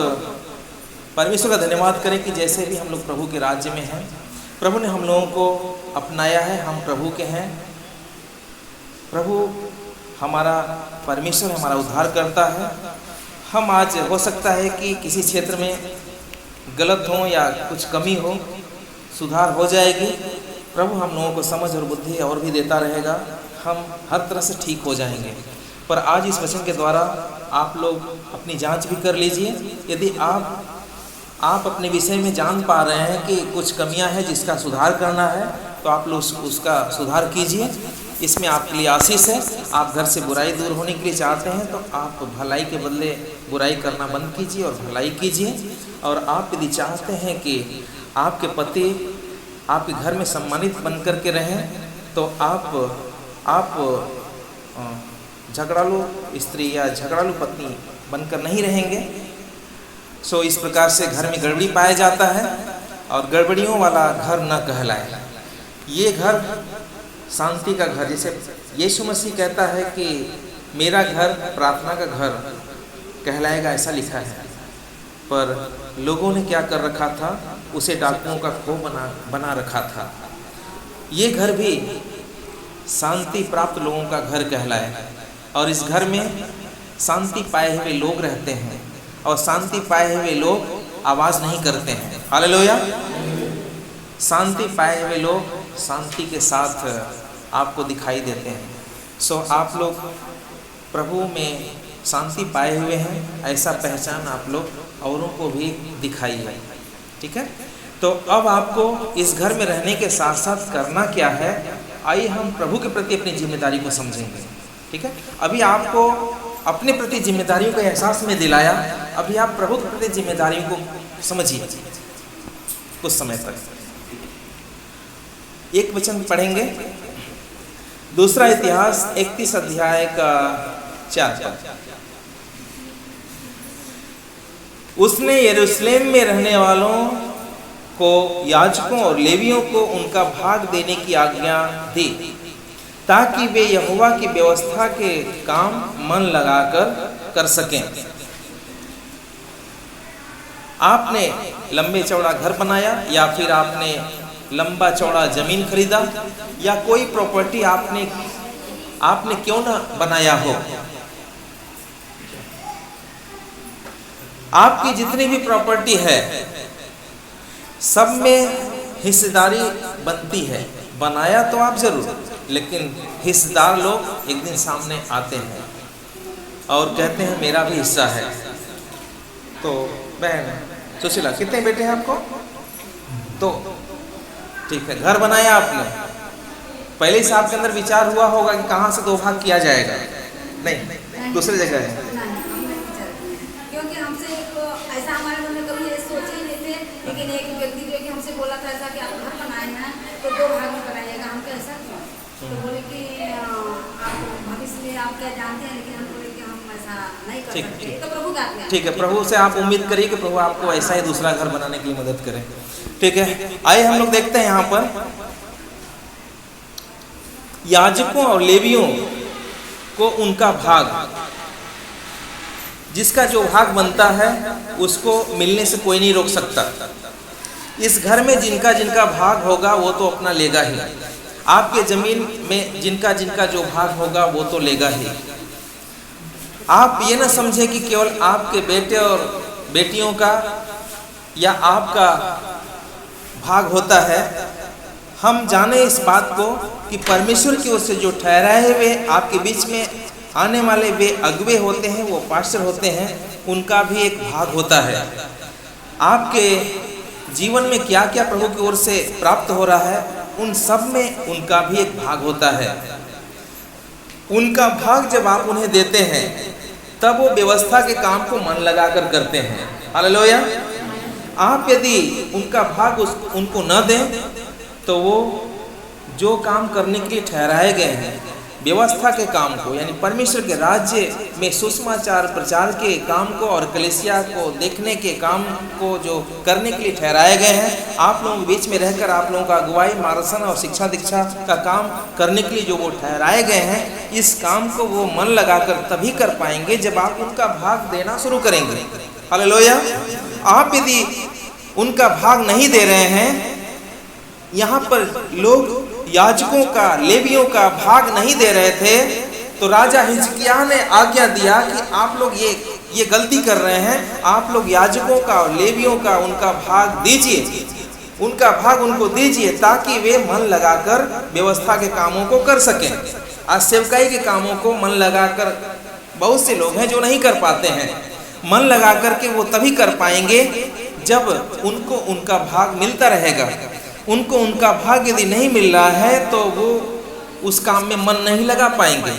परमेश्वर का धन्यवाद करें कि जैसे भी हम लोग प्रभु के राज्य में हैं, प्रभु ने हम लोगों को अपनाया है, हम प्रभु के हैं। प्रभु हमारा परमेश्वर हमारा उद्धार करता है। हम आज हो सकता है कि किसी क्षेत्र में गलत हो या कुछ कमी हो, सुधार हो जाएगी। प्रभु हम लोगों को समझ और बुद्धि और भी देता रहेगा, हम हर तरह से ठीक हो जाएंगे। पर आज इस वचन के द्वारा आप लोग अपनी जांच भी कर लीजिए। यदि आप अपने विषय में जान पा रहे हैं कि कुछ कमियां हैं जिसका सुधार करना है, तो आप लोग उसका सुधार कीजिए। इसमें आपके लिए आशीष है। आप घर से बुराई दूर होने के लिए चाहते हैं तो आप भलाई के बदले बुराई करना बंद कीजिए और भलाई कीजिए। और आप यदि चाहते हैं कि आपके पति आपके घर में सम्मानित बन कर के रहें, तो आप झगड़ालू स्त्री या झगड़ालू पत्नी बनकर नहीं रहेंगे। सो इस प्रकार से घर में गड़बड़ी पाया जाता है और गड़बड़ियों वाला घर न कहलाए। ये घर शांति का घर, जैसे यीशु मसीह कहता है कि मेरा घर प्रार्थना का घर कहलाएगा, ऐसा लिखा है। पर लोगों ने क्या कर रखा था, उसे डाकुओं का खो बना रखा था। ये घर भी शांति प्राप्त लोगों का घर कहलाए और इस घर में शांति पाए हुए लोग रहते हैं और शांति पाए हुए लोग आवाज़ नहीं करते हैं। हालेलुया। शांति पाए हुए लोग शांति के साथ आपको दिखाई देते हैं। सो आप लोग प्रभु में शांति पाए हुए हैं, ऐसा पहचान आप लोग औरों को भी दिखाइए। ठीक है, तो अब आपको इस घर में रहने के साथ साथ करना क्या है, आइए हम प्रभु के प्रति अपनी जिम्मेदारी को समझेंगे। ठीक है, अभी आपको अपने प्रति जिम्मेदारियों का एहसास में दिलाया, अभी आप प्रभु के प्रति जिम्मेदारियों को समझिए कुछ समय तक। एक वचन पढ़ेंगे दूसरा इतिहास 31 अध्याय का 4 पद। उसने यरूशलेम में रहने वालों को, याजकों और लेवियों को उनका भाग देने की आज्ञा दी, ताकि वे यहोवा की व्यवस्था के काम मन लगाकर कर सकें। आपने लंबे चौड़ा घर बनाया, या फिर आपने लंबा चौड़ा जमीन खरीदा, या कोई प्रॉपर्टी आपने क्यों ना बनाया हो, आपकी जितनी भी प्रॉपर्टी है सब में हिस्सेदारी बनती है। बनाया तो आप जरूर, लेकिन हिस्सेदार लोग एक दिन सामने आते हैं और कहते हैं मेरा भी हिस्सा है। तो बहन सुशीला, कितने बेटे हैं आपको? तो ठीक है, घर बनाया आपने, पहले से आपके अंदर विचार हुआ होगा कि कहाँ से 2 भाग किया जाएगा? नहीं, दूसरी जगह है। क्योंकि हमसे ऐसा हमारे मन में कभी सोचे ही नहीं थे, लेकिन एक व्यक्ति जो कि हमसे बोला था ऐसा कि आप घर बनाए हैं तो 2 भाग में बनाइएगा। हम कैसा क्यों? तो बोले कि आप भविष्य में आप क्या जानते हैं, लेकिन हम बोले कि हम ऐसा नहीं कर सकते। तो प्रभु का आज्ञा। ठीक है, प्रभु से आप उम्मीद करिए कि प्रभु आपको ऐसा ही दूसरा घर बनाने के लिए मदद करें। ठीक है, आइए हम लोग देखते हैं यहाँ पर याजकों और लेवियों को उनका भाग, जिसका जो भाग बनता है उसको मिलने से कोई नहीं रोक सकता। इस घर में जिनका जिनका भाग होगा वो तो अपना लेगा ही। आपके जमीन में जिनका जिनका जो भाग होगा वो तो लेगा ही। आप ये ना समझे कि केवल आपके बेटे और बेटियों का या आपका भाग होता है। हम जाने इस बात को कि परमेश्वर की ओर से जो ठहराए हुए आपके बीच में आने वाले वे अगुवे होते हैं, वो पास्टर होते हैं, उनका भी एक भाग होता है। आपके जीवन में क्या क्या प्रभु की ओर से प्राप्त हो रहा है, उन सब में उनका भी एक भाग होता है। उनका भाग जब आप उन्हें देते हैं तब वो व्यवस्था के काम को मन लगाकर करते हैं। हालेलुया। आप यदि उनका भाग उनको न दें तो वो जो काम करने के लिए ठहराए गए हैं, व्यवस्था के काम को, यानी परमेश्वर के राज्य में सुसमाचार प्रचार के काम को और कलीसिया को देखने के काम को जो करने के लिए ठहराए गए हैं, आप लोगों के बीच में रहकर आप लोगों का अगुवाई, मार्गदर्शन और शिक्षा दीक्षा का काम करने के लिए जो वो ठहराए गए हैं, इस काम को वो मन लगाकर तभी कर पाएंगे जब आप उनका भाग देना शुरू करेंगे। हालेलुया। आप यदि उनका भाग नहीं दे रहे हैं, यहाँ पर लोग याजकों का, लेवियों का भाग नहीं दे रहे थे, तो राजा हिजकिय्याह ने आज्ञा दिया कि आप लोग ये गलती कर रहे हैं। आप लोग याजकों का और लेवियों का उनका भाग दीजिए, उनका भाग उनको दीजिए, ताकि वे मन लगाकर व्यवस्था के कामों को कर सकें। आज सेवकाई के कामों को मन लगाकर बहुत से लोग हैं जो नहीं कर पाते हैं। मन लगा कर के वो तभी कर पाएंगे जब उनको उनका भाग मिलता रहेगा। उनको उनका भाग यदि नहीं मिल रहा है तो वो उस काम में मन नहीं लगा पाएंगे।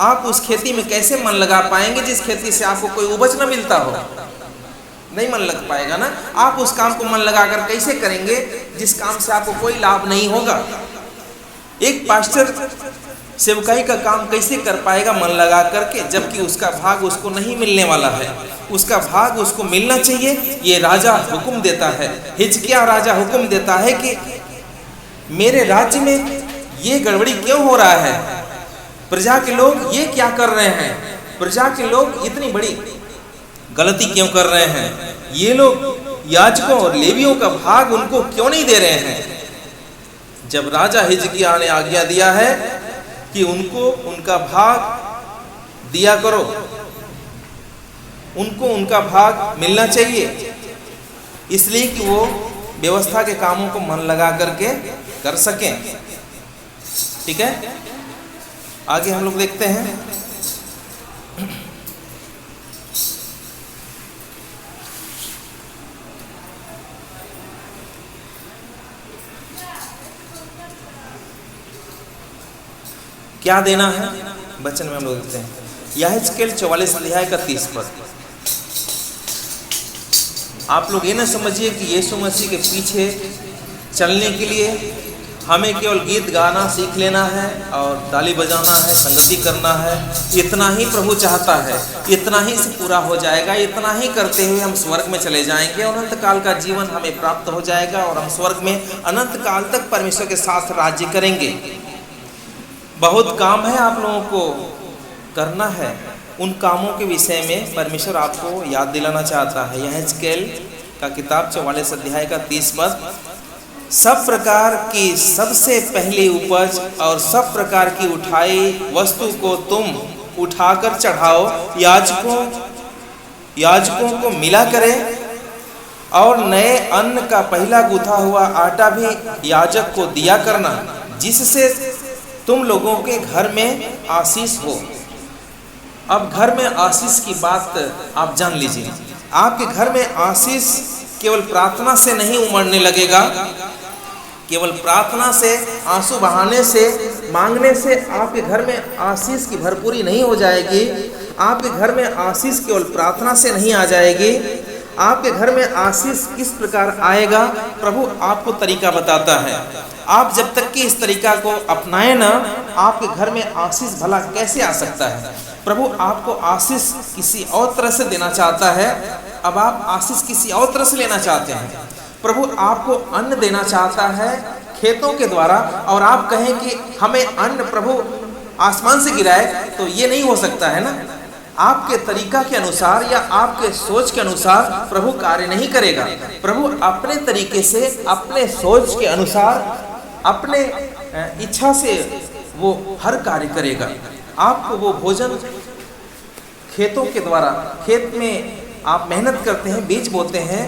आप उस खेती में कैसे मन लगा पाएंगे जिस खेती से आपको कोई उपज न मिलता हो? नहीं मन लग पाएगा ना। आप उस काम को मन लगाकर कैसे करेंगे जिस काम से आपको कोई लाभ नहीं होगा? एक पास्टर सेवकाई का काम कैसे कर पाएगा मन लगा करके, जबकि उसका भाग उसको नहीं मिलने वाला है? उसका भाग उसको मिलना चाहिए। ये राजा हुक्म देता है, हिजकिय्याह राजा हुक्म देता है कि मेरे राज्य में ये गड़बड़ी क्यों हो रहा है? प्रजा के लोग ये क्या कर रहे हैं? प्रजा के लोग इतनी बड़ी गलती क्यों कर रहे हैं? ये लोग याजकों और लेवियों का भाग उनको क्यों नहीं दे रहे हैं? जब राजा हिजकिय्याह ने आज्ञा दिया है कि उनको उनका भाग दिया करो, उनको उनका भाग मिलना चाहिए, इसलिए कि वो व्यवस्था के कामों को मन लगा करके कर सकें। ठीक है, आगे हम लोग देखते हैं। क्या देना है वचन में हम लोग देखते हैं। यहेजकेल 44 अध्याय का 30 पद। आप लोग ये ना समझिए कि यीशु मसीह के पीछे चलने के लिए हमें केवल गीत गाना सीख लेना है और ताली बजाना है, संगति करना है, इतना ही प्रभु चाहता है। इतना ही से पूरा हो जाएगा। इतना ही करते हुए हम स्वर्ग में चले जाएंगे, अनंत काल का जीवन हमें प्राप्त हो जाएगा और हम स्वर्ग में अनंत काल तक परमेश्वर के साथ राज्य करेंगे। बहुत काम है आप लोगों को करना है। उन कामों के विषय में परमेश्वर आपको याद दिलाना चाहता है। यहेजकेल का किताब 44 अध्याय का 30 पद, सब प्रकार की सबसे पहली उपज और सब प्रकार की उठाई वस्तु को तुम उठाकर चढ़ाओ, याजकों को मिला करे, और नए अन्न का पहला गुथा हुआ आटा भी याजक को दिया करना, जिससे तुम लोगों के घर में आशीष हो। अब घर में आशीष की बात आप जान लीजिए। आपके घर में आशीष केवल प्रार्थना से नहीं उमड़ने लगेगा, केवल प्रार्थना से, आंसू बहाने से, मांगने से आपके घर में आशीष की भरपूरी नहीं हो जाएगी। आपके घर में आशीष केवल प्रार्थना से नहीं आ जाएगी। आपके घर में आशीष किस प्रकार आएगा, प्रभु आपको तरीका बताता है। आप जब तक कि इस तरीका को अपनाएं ना, आपके घर में आशीष भला कैसे आ सकता है। प्रभु आपको आशीष किसी और तरह से देना चाहता है। अब आप आशीष किसी और तरह से लेना चाहते हैं। प्रभु आपको अन्न देना चाहता है खेतों के द्वारा, और आप कहें कि हमें अन्न प्रभु आसमान से गिराए, तो ये नहीं हो सकता है ना। आपके तरीका के अनुसार या आपके सोच के अनुसार प्रभु कार्य नहीं करेगा। प्रभु अपने तरीके से, अपने सोच के अनुसार, अपने इच्छा से वो हर कार्य करेगा। आपको वो भोजन खेतों के द्वारा, खेत में आप मेहनत करते हैं, बीज बोते हैं,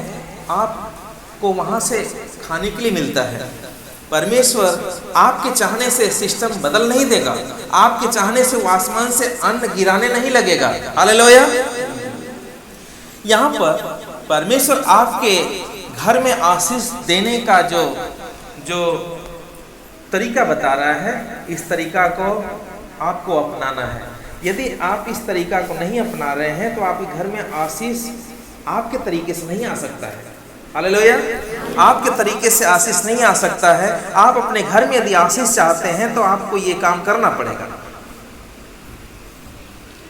आपको वहाँ से खाने के लिए मिलता है। परमेश्वर आपके चाहने से सिस्टम बदल नहीं देगा। आपके चाहने से वो आसमान से अन्न गिराने नहीं लगेगा। हालेलुया। यहाँ पर परमेश्वर आपके घर में आशीष देने का जो तरीका बता रहा है, इस तरीका को आपको अपनाना है। यदि आप इस तरीका को नहीं अपना रहे हैं तो आपके घर में आशीष आपके तरीके से नहीं आ सकता है। हालेलुया। आपके तरीके से आशीष नहीं आ सकता है। आप अपने घर में यदि आशीष चाहते हैं तो आपको ये काम करना पड़ेगा।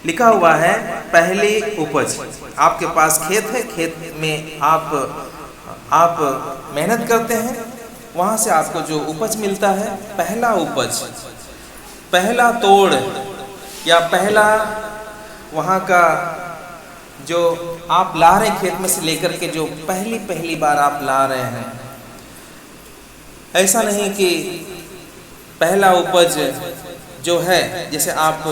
लिखा हुआ है पहली उपज। आपके पास खेत है, खेत में आप मेहनत करते हैं, वहां से आपको जो उपज मिलता है, पहला उपज, पहला तोड़ या पहला वहां का जो आप ला रहे हैं, खेत में से लेकर के जो पहली बार आप ला रहे हैं, ऐसा नहीं कि पहला उपज जो है, जैसे आप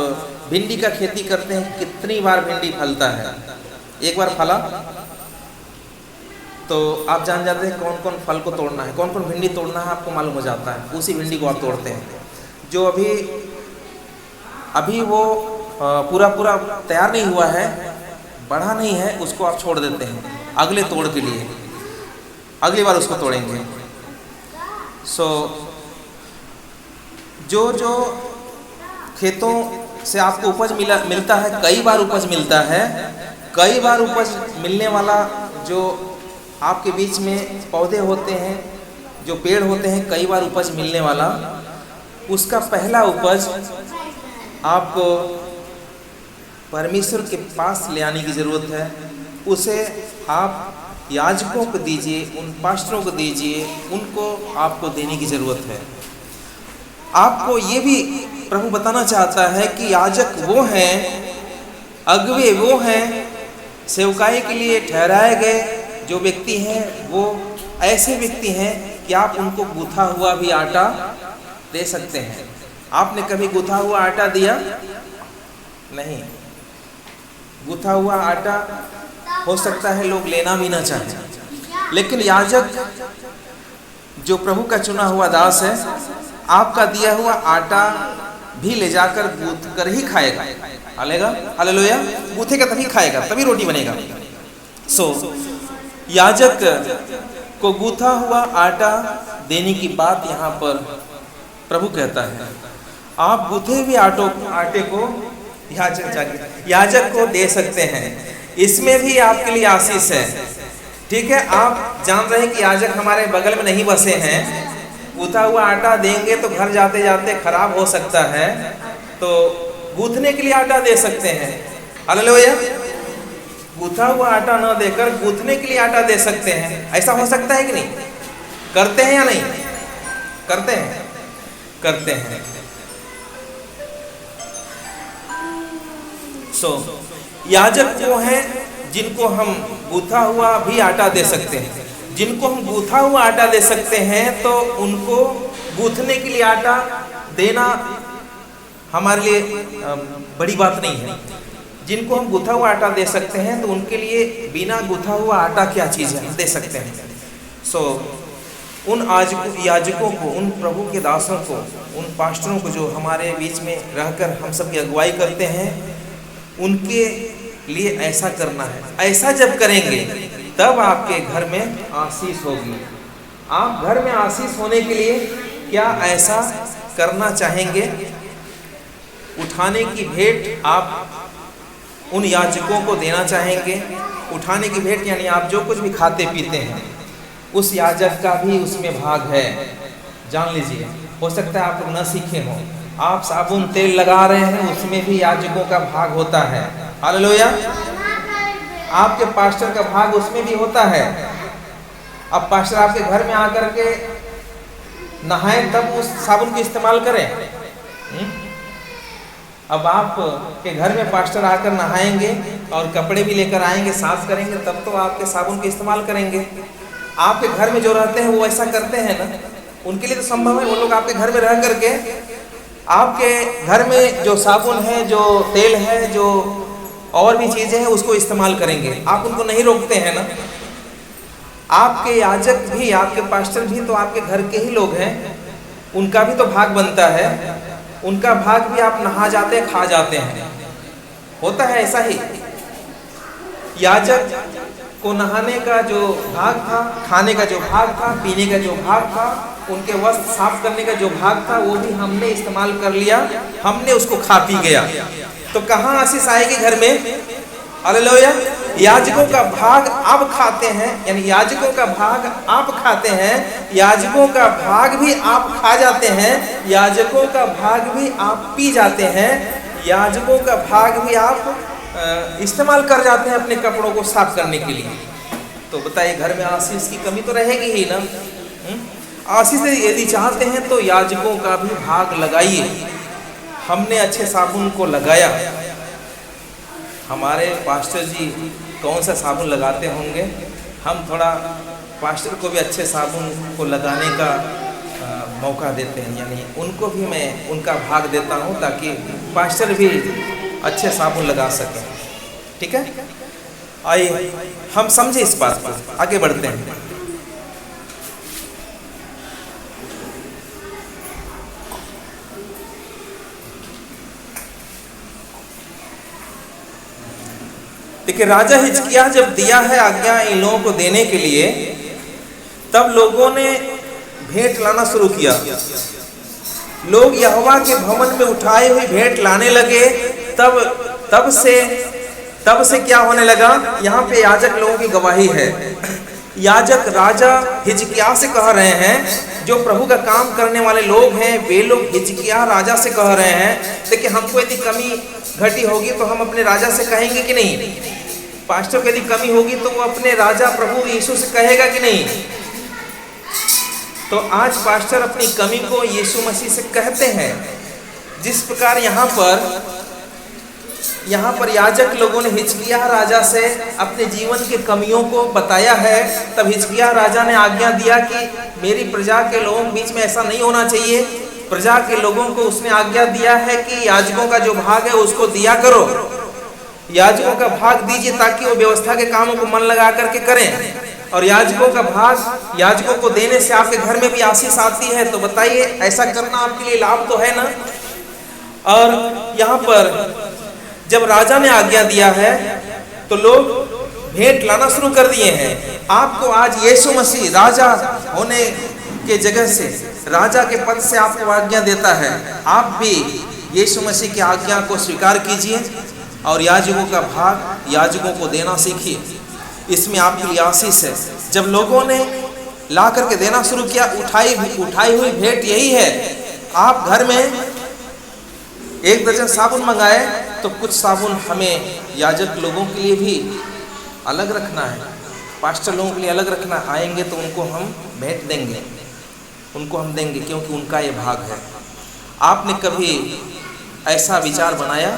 भिंडी का खेती करते हैं, कितनी बार भिंडी फलता है। एक बार फला तो आप जान जाते हैं कौन कौन फल को तोड़ना है, कौन कौन भिंडी तोड़ना है, आपको मालूम हो जाता है। उसी भिंडी को आप तोड़ते हैं। जो अभी वो पूरा तैयार नहीं हुआ है, बढ़ा नहीं है, उसको आप छोड़ देते हैं अगले तोड़ के लिए, अगली बार उसको तोड़ेंगे। जो खेतों से आपको उपज मिलता है, कई बार उपज मिलता है, कई बार उपज मिलने वाला जो आपके बीच में पौधे होते हैं, जो पेड़ होते हैं, कई बार उपज मिलने वाला, उसका पहला उपज आपको परमेश्वर के पास ले आने की ज़रूरत है। उसे आप याजकों को दीजिए, उन पास्टरों को दीजिए, उनको आपको देने की ज़रूरत है। आपको ये भी प्रभु बताना चाहता है कि याजक वो हैं, अगुवे वो हैं, सेवकाई के लिए ठहराए गए जो व्यक्ति हैं, वो ऐसे व्यक्ति हैं कि आप उनको गूथा हुआ भी आटा दे सकते हैं। आपने कभी गूथा हुआ आटा दिया? नहीं। गूथा हुआ आटा हो सकता है लोग लेना भी ना चाहें, लेकिन याजक जो प्रभु का चुना हुआ दास है, आपका दिया हुआ आटा भी ले जाकर गूथ कर ही खाएगा। हालेलुया। गूथेगा तभी खाएगा, तभी रोटी बनेगा। याजक को गूथा हुआ आटा देने की बात यहाँ पर प्रभु कहता है। आप गूथे हुए आटे को याजक को दे सकते हैं। इसमें भी आपके लिए आशीष है। ठीक है, आप जान रहे हैं कि याजक हमारे बगल में नहीं बसे हैं, गूथा हुआ आटा देंगे तो घर जाते जाते खराब हो सकता है, तो गूथने के लिए आटा दे सकते हैं। हालेलुया। गूथा हुआ आटा न देकर गूथने के लिए आटा दे सकते हैं। ऐसा हो सकता है कि नहीं? करते हैं या नहीं? करते हैं, करते हैं। याजक वो हैं जिनको हम गूथा हुआ भी आटा दे सकते हैं। जिनको हम गूथा हुआ आटा दे सकते हैं तो उनको गूथने के लिए आटा देना हमारे लिए बड़ी बात नहीं है। जिनको हम गूथा हुआ आटा दे सकते हैं तो उनके लिए बिना गूथा हुआ आटा क्या चीज़ है दे सकते हैं। उन याजकों को, उन प्रभु के दासों को, उन पास्टरों को जो हमारे बीच में रहकर हम सब की अगुवाई करते हैं, उनके लिए ऐसा करना है। ऐसा जब करेंगे तब आपके घर में आशीष होगी। आप घर में आशीष होने के लिए क्या ऐसा करना चाहेंगे? उठाने की भेंट आप उन याजकों को देना चाहेंगे। उठाने की भेंट यानी आप जो कुछ भी खाते पीते हैं उस याजक का भी उसमें भाग है। जान लीजिए, हो सकता है आप लोग न सीखे हों। आप साबुन तेल लगा रहे हैं, उसमें भी याजकों का भाग होता है। हालेलुया। आपके पास्टर का भाग उसमें भी होता है। अब पास्टर आपके घर में आकर के नहाएं तब उस साबुन का इस्तेमाल करें। अब आप के घर में पास्टर आकर नहाएंगे और कपड़े भी लेकर आएंगे, साफ करेंगे, तब तो आपके साबुन का इस्तेमाल करेंगे। आपके घर में जो रहते हैं वो ऐसा करते हैं ना, उनके लिए तो संभव है। वो लोग आपके घर में रह करके आपके घर में जो साबुन है, जो तेल है, जो और भी चीज़ें हैं उसको इस्तेमाल करेंगे। आप उनको नहीं रोकते हैं ना। आपके याजक भी, आपके पास्टर भी तो आपके घर के ही लोग हैं, उनका भी तो भाग बनता है। उनका भाग भी आप नहा जाते, खा जाते हैं। होता है ऐसा ही। याजक को नहाने का जो भाग था, खाने का जो भाग था, पीने का जो भाग था, उनके वस्त्र साफ करने का जो भाग था, वो भी हमने इस्तेमाल कर लिया, हमने उसको खा पी गया। तो कहाँ आशीष आएगी घर में? हालेलुया। याजकों का भाग आप खाते हैं, यानी याजकों का भाग आप खाते हैं, याजकों का भाग भी आप खा जाते हैं, याजकों का भाग भी आप पी जाते हैं, याजकों का भाग भी आप इस्तेमाल कर जाते हैं अपने कपड़ों को साफ करने के लिए। तो बताइए, घर में आशीष की कमी तो रहेगी ही ना। आशीष यदि चाहते हैं तो याजकों का भी भाग लगाइए। हमने अच्छे साबुन को लगाया, हमारे पास्टर जी कौन सा साबुन लगाते होंगे, हम थोड़ा पास्टर को भी अच्छे साबुन को लगाने का मौका देते हैं, यानी उनको भी मैं उनका भाग देता हूं ताकि पास्टर भी अच्छे साबुन लगा सकें। ठीक है, आइए हम समझे इस बात को, आगे बढ़ते हैं। देखिए, राजा हिजकिय्याह जब दिया है आज्ञा इन लोगों को देने के लिए, तब लोगों ने भेंट लाना शुरू किया। लोग यहोवा के भवन में उठाई हुई भेंट लाने लगे। तब से क्या होने लगा? यहाँ पे याजक लोगों की गवाही है। याजक राजा हिजकिय्याह से कह रहे हैं, जो प्रभु का काम करने वाले लोग हैं वे लोग हिजकिय्याह राजा से कह रहे हैं, देखिए हमको यदि कमी घटी होगी तो हम अपने राजा से कहेंगे कि नहीं? पास्टर को यदि कमी होगी तो वो अपने राजा प्रभु यीशु से कहेगा कि नहीं? तो आज पास्टर अपनी कमी को यीशु मसीह से कहते हैं। जिस प्रकार यहाँ पर याजक लोगों ने हिजकिय्याह राजा से अपने जीवन के कमियों को बताया है, तब हिजकिय्याह राजा ने आज्ञा दिया कि मेरी प्रजा के लोगों के बीच में ऐसा नहीं होना चाहिए। प्रजा के लोगों को उसने आज्ञा दिया है कि याजकों का जो भाग है उसको दिया करो, याजकों का भाग दीजिए ताकि वो व्यवस्था के कामों को मन लगा करके करें। और याजकों का भाग याजकों को देने से आपके घर में भी आशीष आती है। तो बताइए, ऐसा करना आपके लिए लाभ तो है ना? और यहाँ पर जब राजा ने आज्ञा दिया है तो लोग भेंट लाना शुरू कर दिए हैं। आपको आज यीशु मसीह राजा होने के जगह से, राजा के पद से आपको आज्ञा देता है, आप भी यीशु मसीह की आज्ञा को स्वीकार कीजिए और याजकों का भाग याजकों को देना सीखिए। इसमें आपके लिए आशीष है। जब लोगों ने ला करके देना शुरू किया। उठाई हुई भेंट यही है। आप घर में 1 दर्जन साबुन मंगाए तो कुछ साबुन हमें याजक लोगों के लिए भी अलग रखना है, पास्टर लोगों के लिए अलग रखना। आएंगे तो उनको हम भेंट देंगे, उनको हम देंगे, क्योंकि उनका ये भाग है। आपने कभी ऐसा विचार बनाया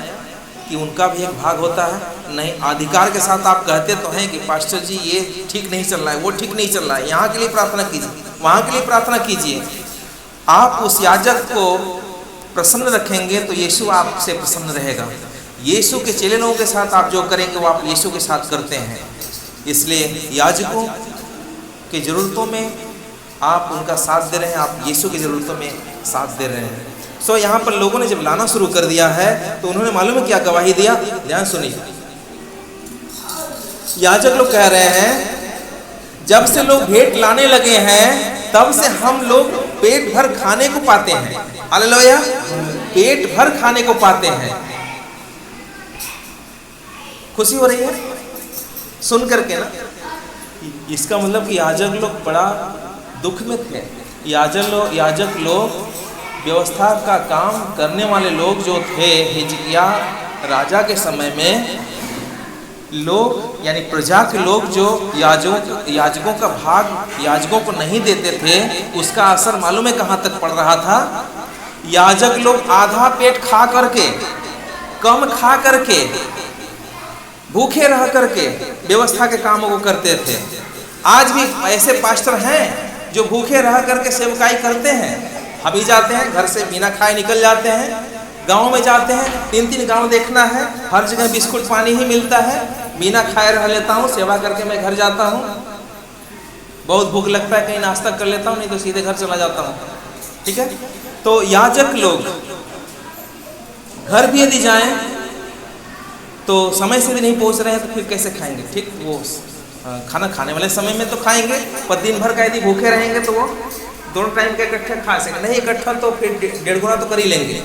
कि उनका भी एक भाग होता है? नहीं। अधिकार के साथ आप कहते तो हैं कि पास्टर जी ये ठीक नहीं चल रहा है, वो ठीक नहीं चल रहा है, यहाँ के लिए प्रार्थना कीजिए, वहाँ के लिए प्रार्थना कीजिए। आप उस याजक को प्रसन्न रखेंगे तो यीशु आपसे प्रसन्न रहेगा। यीशु के चेले लोगों के साथ आप जो करेंगे वो आप यीशु के साथ करते हैं। इसलिए याजकों की ज़रूरतों में आप उनका साथ दे रहे हैं, आप यीशु की ज़रूरतों में साथ दे रहे हैं। यहाँ पर लोगों ने जब लाना शुरू कर दिया है तो उन्होंने मालूम है क्या गवाही दिया? ध्यान सुनिए। याजक लोग कह रहे हैं जब से लोग भेंट लाने लगे हैं तब से हम लोग पेट भर खाने को पाते हैं। हालेलुया, पेट भर खाने को पाते हैं। खुशी हो रही है सुन करके ना? इसका मतलब कि याजक लोग बड़ा दुख में थे। याजक लोग व्यवस्था का काम करने वाले लोग जो थे हिजकिया राजा के समय में, लोग यानी प्रजा के लोग जो याजकों का भाग याजकों को नहीं देते थे, उसका असर मालूम है कहाँ तक पड़ रहा था? याजक लोग आधा पेट खा करके, कम खा करके, भूखे रह करके व्यवस्था के कामों को करते थे। आज भी ऐसे पास्टर हैं जो भूखे रह करके सेवकाई करते हैं। हम ही जाते हैं घर से बिना खाए निकल जाते हैं, गांव में जाते हैं, 3-3 गांव देखना है, हर जगह बिस्कुट पानी ही मिलता है, बिना खाए रह लेता हूँ, सेवा करके मैं घर जाता हूँ। बहुत भूख लगता है कहीं नाश्ता कर लेता हूँ, नहीं तो सीधे घर चला जाता हूँ। ठीक है, तो याजक लोग घर भी यदि जाएं तो समय से भी नहीं पहुँच रहे हैं तो फिर कैसे खाएंगे? ठीक, वो खाना खाने वाले समय में तो खाएंगे, पर दिन भर का यदि भूखे रहेंगे तो वो दोनों टाइम के इकट्ठे खा सकेंगे नहीं। इकट्ठा तो फिर 1.5 गुना तो कर ही लेंगे,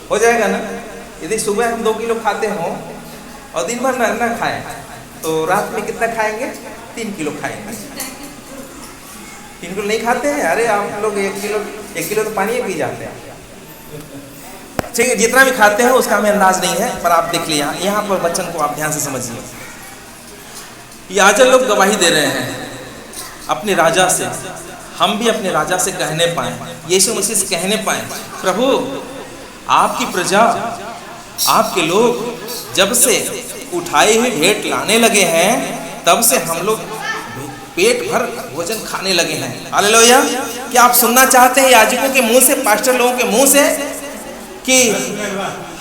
हो जाएगा ना। यदि सुबह हम 2 किलो खाते हों और दिन भर ना खाएं तो रात में कितना खाएंगे? 3 किलो खाएंगे। 3 किलो नहीं खाते हैं? अरे आप लोग 1 किलो तो पानी पी जाते हैं। ठीक है, जितना भी खाते हैं उसका हमें अंदाज नहीं है, पर आप देख लिया यहाँ पर वचन को आप ध्यान से समझिए। याजक लोग गवाही दे रहे हैं अपने राजा से। हम भी अपने राजा से कहने पाएं, यीशु मसीह से कहने पाएं, प्रभु आपकी प्रजा, आपके लोग जब से उठाई हुई भेंट लाने लगे हैं तब से हम लोग पेट भर भोजन खाने लगे हैं। हालेलुया। क्या आप सुनना चाहते हैं याजकों के मुंह से, पास्टर लोगों के मुंह से कि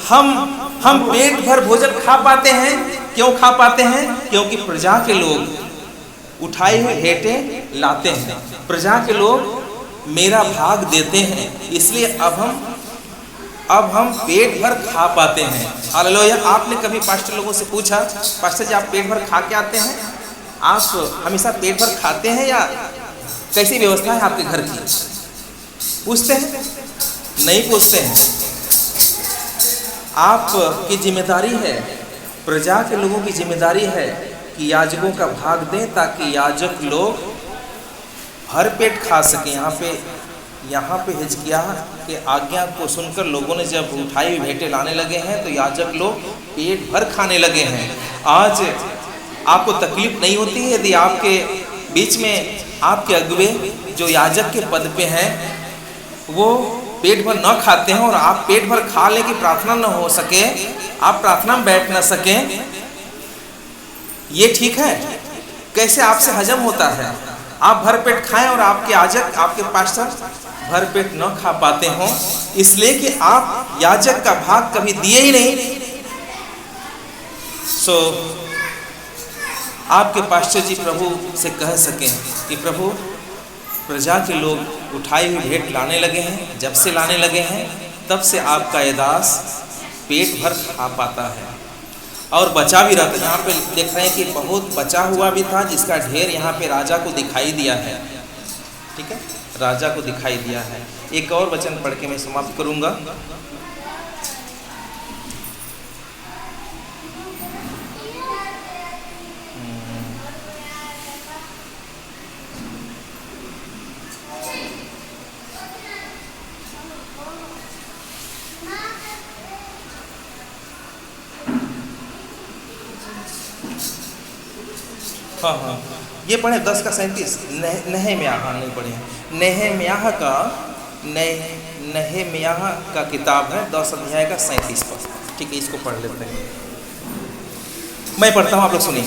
हम पेट भर भोजन खा पाते हैं? क्यों खा पाते हैं? क्योंकि प्रजा के लोग उठाई हुई भेंटें लाते हैं, प्रजा के लोग मेरा भाग देते हैं, इसलिए अब हम पेट भर खा पाते हैं। हालेलुया। आपने कभी पास्टर लोगों से पूछा, पास्टर जी आप पेट भर खा के आते हैं? आप हमेशा पेट भर खाते हैं या कैसी व्यवस्था है आपके घर की? पूछते हैं? नहीं पूछते हैं। आपकी जिम्मेदारी है, प्रजा के लोगों की जिम्मेदारी है कि याजकों का भाग दें ताकि याजक लोग भर पेट खा सकें। यहाँ पे हिजकिय्याह के आज्ञा को सुनकर लोगों ने जब उठाई हुई भेंटें लाने लगे हैं तो याजक लोग पेट भर खाने लगे हैं। आज आपको तकलीफ नहीं होती है यदि आपके बीच में आपके अगुवे जो याजक के पद पे हैं वो पेट भर न खाते हैं और आप पेट भर खा लें कि प्रार्थना न हो सके, आप प्रार्थना में बैठ न सकें, ये ठीक है? कैसे आपसे हजम होता है? आप भर पेट खाएं और आपके याजक, आपके पास्टर भर पेट न खा पाते हों, इसलिए कि आप याजक का भाग कभी दिए ही नहीं। आपके पास्टर जी प्रभु से कह सकें कि प्रभु प्रजा के लोग उठाई हुई भेंट लाने लगे हैं, जब से लाने लगे हैं तब से आपका ये दास पेट भर खा पाता है और बचा भी रहता है। यहाँ पे देख रहे हैं कि बहुत बचा हुआ भी था जिसका ढेर यहाँ पे राजा को दिखाई दिया है। ठीक है, राजा को दिखाई दिया है। एक और वचन पढ़ के मैं समाप्त करूँगा। हाँ हाँ, ये पढ़े 10 का 37। नहम्याह नहीं पढ़े हैं। नहम्याह का किताब है 10 अध्याय का 37 पद। ठीक है, इसको पढ़ लेते हैं। मैं पढ़ता हूँ, आप लोग सुनिए।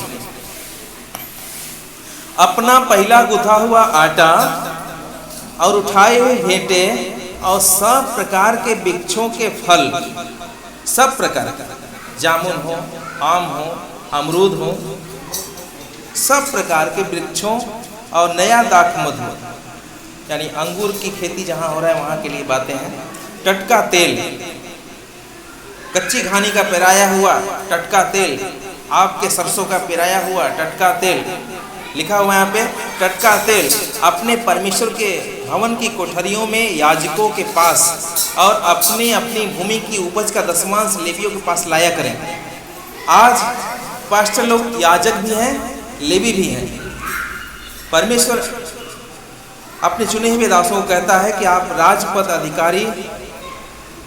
अपना पहला गुथा हुआ आटा और उठाए हुए भेंटे और सब प्रकार के वृक्षों के फल, सब प्रकार का, जामुन हो, आम हो, अमरूद हो, सब प्रकार के वृक्षों और नया दाखमधु हो, यानी अंगूर की खेती जहाँ हो रहा है वहाँ के लिए बातें हैं। टटका तेल, कच्ची घानी का पेराया हुआ टटका तेल, आपके सरसों का पेराया हुआ टटका तेल, लिखा हुआ यहाँ पे टटका तेल अपने परमेश्वर के भवन की कोठरियों में याजकों के पास और अपनी अपनी भूमि की उपज का दशमांश लेवियों के पास लाया करें। आज पास्टर लोग याजक भी हैं, लेवी भी हैं। परमेश्वर अपने चुने हुए दासों को कहता है कि आप राजपद अधिकारी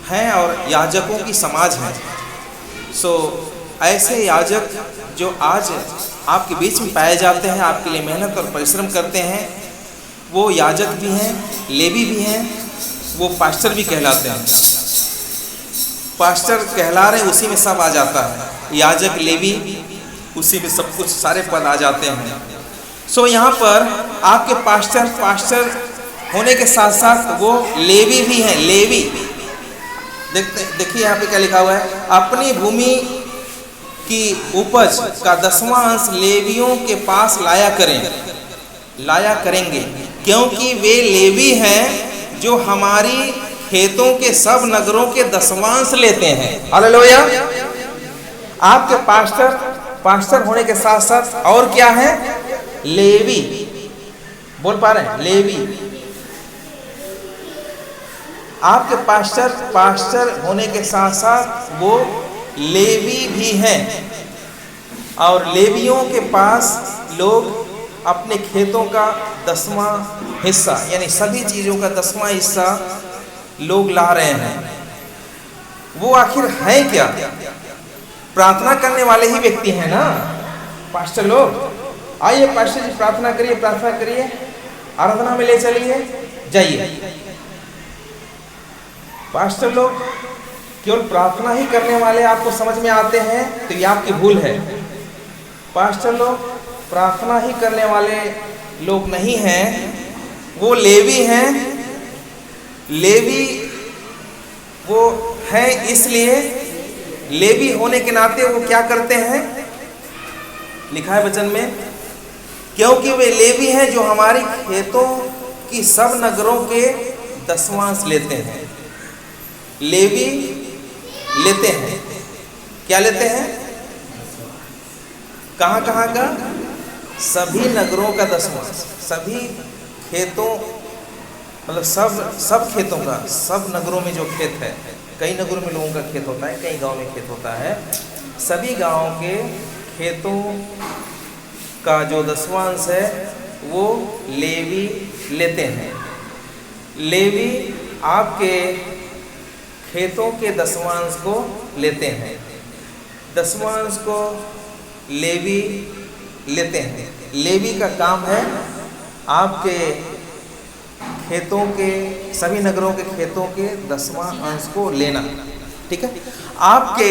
हैं और याजकों की समाज हैं। सो ऐसे याजक जो आज आपके बीच में पाए जाते हैं, आपके लिए मेहनत और परिश्रम करते हैं, वो याजक भी हैं, लेवी भी हैं, वो पास्टर भी कहलाते हैं। पास्टर कहला रहे उसी में सब आ जाता है, याजक लेवी उसी में सब कुछ सारे पद आ जाते हैं। सो यहाँ पर आपके पास्टर होने के साथ साथ वो लेवी भी हैं। लेवी देखिए यहाँ पे क्या लिखा हुआ है, अपनी भूमि की उपज का 10वां अंश लेवियों के पास लाया करेंगे, क्योंकि वे लेवी हैं जो हमारी खेतों के सब नगरों के 10वां अंश लेते हैं। हालेलुया। आपके पास्टर होने के साथ साथ और क्या है? लेवी। बोल पा रहे हैं? लेवी। आपके पास्टर होने के साथ साथ वो लेवी भी हैं, और लेवियों के पास लोग अपने खेतों का 10वां हिस्सा, यानी सभी चीज़ों का 10वां हिस्सा लोग ला रहे हैं। वो आखिर है क्या? प्रार्थना करने वाले ही व्यक्ति हैं ना पास्टर लोग। आइए पास्टर जी प्रार्थना करिए, आराधना में ले चलिए, जाइए। पास्टर लोग केवल प्रार्थना ही करने वाले आपको समझ में आते हैं तो ये आपकी भूल है। पास्टर लोग प्रार्थना ही करने वाले लोग नहीं हैं, वो लेवी हैं। लेवी वो हैं इसलिए, लेवी होने के नाते वो क्या करते हैं? लिखा है वचन में, क्योंकि वे लेवी हैं जो हमारी खेतों की सब नगरों के 10वां अंश लेते हैं। लेवी लेते हैं, क्या लेते हैं? कहाँ का? सभी नगरों का 10वां, सभी खेतों, मतलब सब खेतों का, सब नगरों में जो खेत है, कई नगरों में लोगों का खेत होता है, कई गांव में खेत होता है, सभी गांवों के खेतों का जो 10वां अंश है वो लेवी लेते हैं। लेवी आपके खेतों के 10वां अंश को लेते हैं। 10वां अंश को लेवी लेते हैं। लेवी का काम है आपके खेतों के, सभी नगरों के खेतों के 10वां अंश को लेना। ठीक है। आपके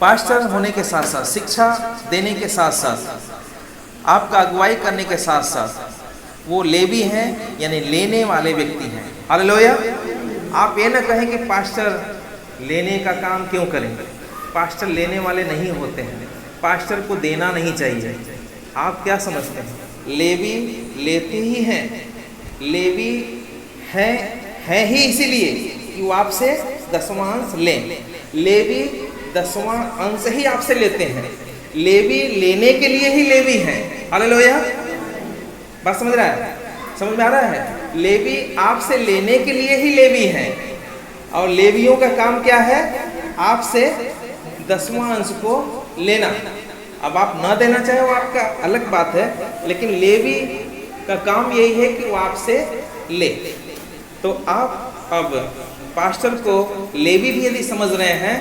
पास्टर होने के साथ साथ, शिक्षा देने के साथ साथ, आपका अगुवाई करने के साथ साथ वो लेवी हैं, यानी लेने वाले व्यक्ति हैं। हालेलुया। आप ये ना कहें कि पास्टर लेने का काम क्यों करेंगे। पास्टर लेने वाले नहीं होते हैं, पास्टर को देना नहीं चाहिए। आप क्या समझते हैं? लेवी लेते ही हैं। लेवी हैं ही इसीलिए कि वो आपसे 10वां अंश लें। लेवी 10वां अंश ही आपसे लेते हैं। लेवी लेने के लिए ही लेवी हैं। हालेलुया। बात समझ रहा है? समझ में आ रहा है? लेवी आपसे लेने के लिए ही लेवी हैं, और लेवियों का काम क्या है? आपसे 10वां अंश को लेना। अब आप ना देना चाहे वो आपका अलग बात है, लेकिन लेवी का काम यही है कि वो आपसे ले। तो आप अब पास्टर को लेवी भी यदि समझ रहे हैं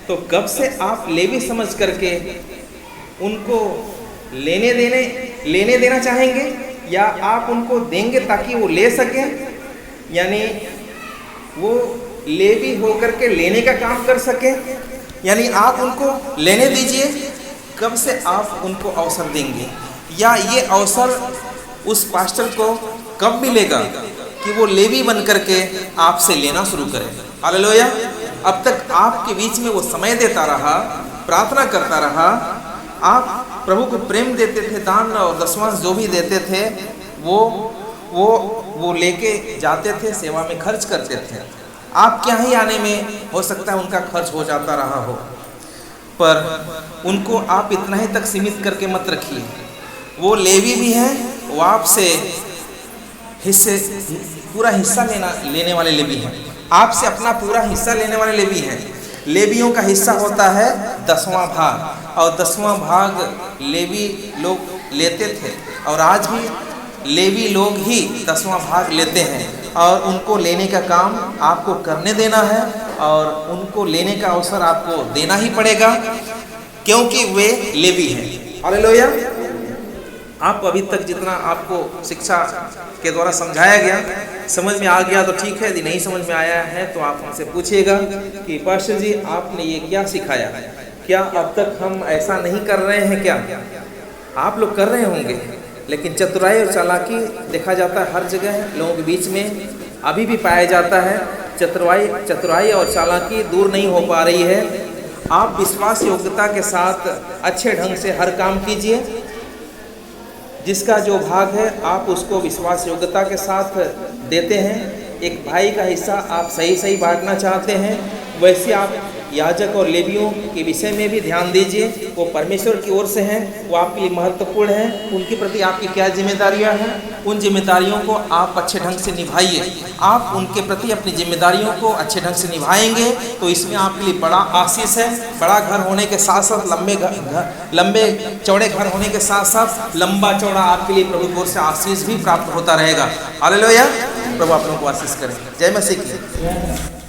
तो कब से आप लेवी समझ करके उनको लेने देना चाहेंगे, या आप उनको देंगे ताकि वो ले सकें, यानी वो लेवी होकर के लेने का काम कर सकें, यानी आप उनको लेने दीजिए। कब से आप उनको अवसर देंगे, या ये अवसर उस पास्टर को कब मिलेगा कि वो लेवी बन करके आपसे लेना शुरू करे। हालेलुया। अब तक आपके बीच में वो समय देता रहा, प्रार्थना करता रहा, आप प्रभु को प्रेम देते थे, दान और दसवां जो भी देते थे वो लेके जाते थे, सेवा में खर्च करते थे। आप क्या ही आने में हो सकता है उनका खर्च हो जाता रहा हो, पर उनको आप इतना ही तक सीमित करके मत रखिए। वो लेवी भी हैं, वो आपसे पूरा हिस्सा लेने वाले लेवी हैं, आपसे अपना पूरा हिस्सा लेने वाले लेवी हैं। लेवियों का हिस्सा होता है 10वां भाग, और 10वां भाग लेवी लोग लेते थे, और आज भी लेवी लोग ही 10वां भाग लेते हैं, और उनको लेने का काम आपको करने देना है, और उनको लेने का अवसर आपको देना ही पड़ेगा, क्योंकि वे लेवी हैं। हालेलुया। आप अभी तक जितना आपको शिक्षा के द्वारा समझाया गया, समझ में आ गया तो ठीक है, यदि नहीं समझ में आया है तो आप हमसे पूछिएगा कि पास्टर जी आपने ये क्या सिखाया, क्या अब तक हम ऐसा नहीं कर रहे हैं क्या? आप लोग कर रहे होंगे, लेकिन चतुराई और चालाकी देखा जाता है हर जगह लोगों के बीच में अभी भी पाया जाता है। चतुराई और चालाकी दूर नहीं हो पा रही है। आप विश्वास योग्यता के साथ अच्छे ढंग से हर काम कीजिए। जिसका जो भाग है आप उसको विश्वास योग्यता के साथ देते हैं। एक भाई का हिस्सा आप सही बांटना चाहते हैं, वैसे आप याजक और लेवियों के विषय में भी ध्यान दीजिए। वो परमेश्वर की ओर से हैं, वो आपके लिए महत्वपूर्ण हैं। उनके प्रति आपकी क्या जिम्मेदारियां हैं, उन जिम्मेदारियों को आप अच्छे ढंग से निभाइए। आप उनके प्रति अपनी जिम्मेदारियों को अच्छे ढंग से निभाएंगे तो इसमें आपके लिए बड़ा आशीष है। बड़ा घर होने के साथ साथ लंबे चौड़े घर होने के साथ साथ लंबा चौड़ा आपके लिए प्रभु की ओर से आशीष भी प्राप्त होता रहेगा। हालेलुया। प्रभु आप लोगों को आशीष करें। जय मसीह की।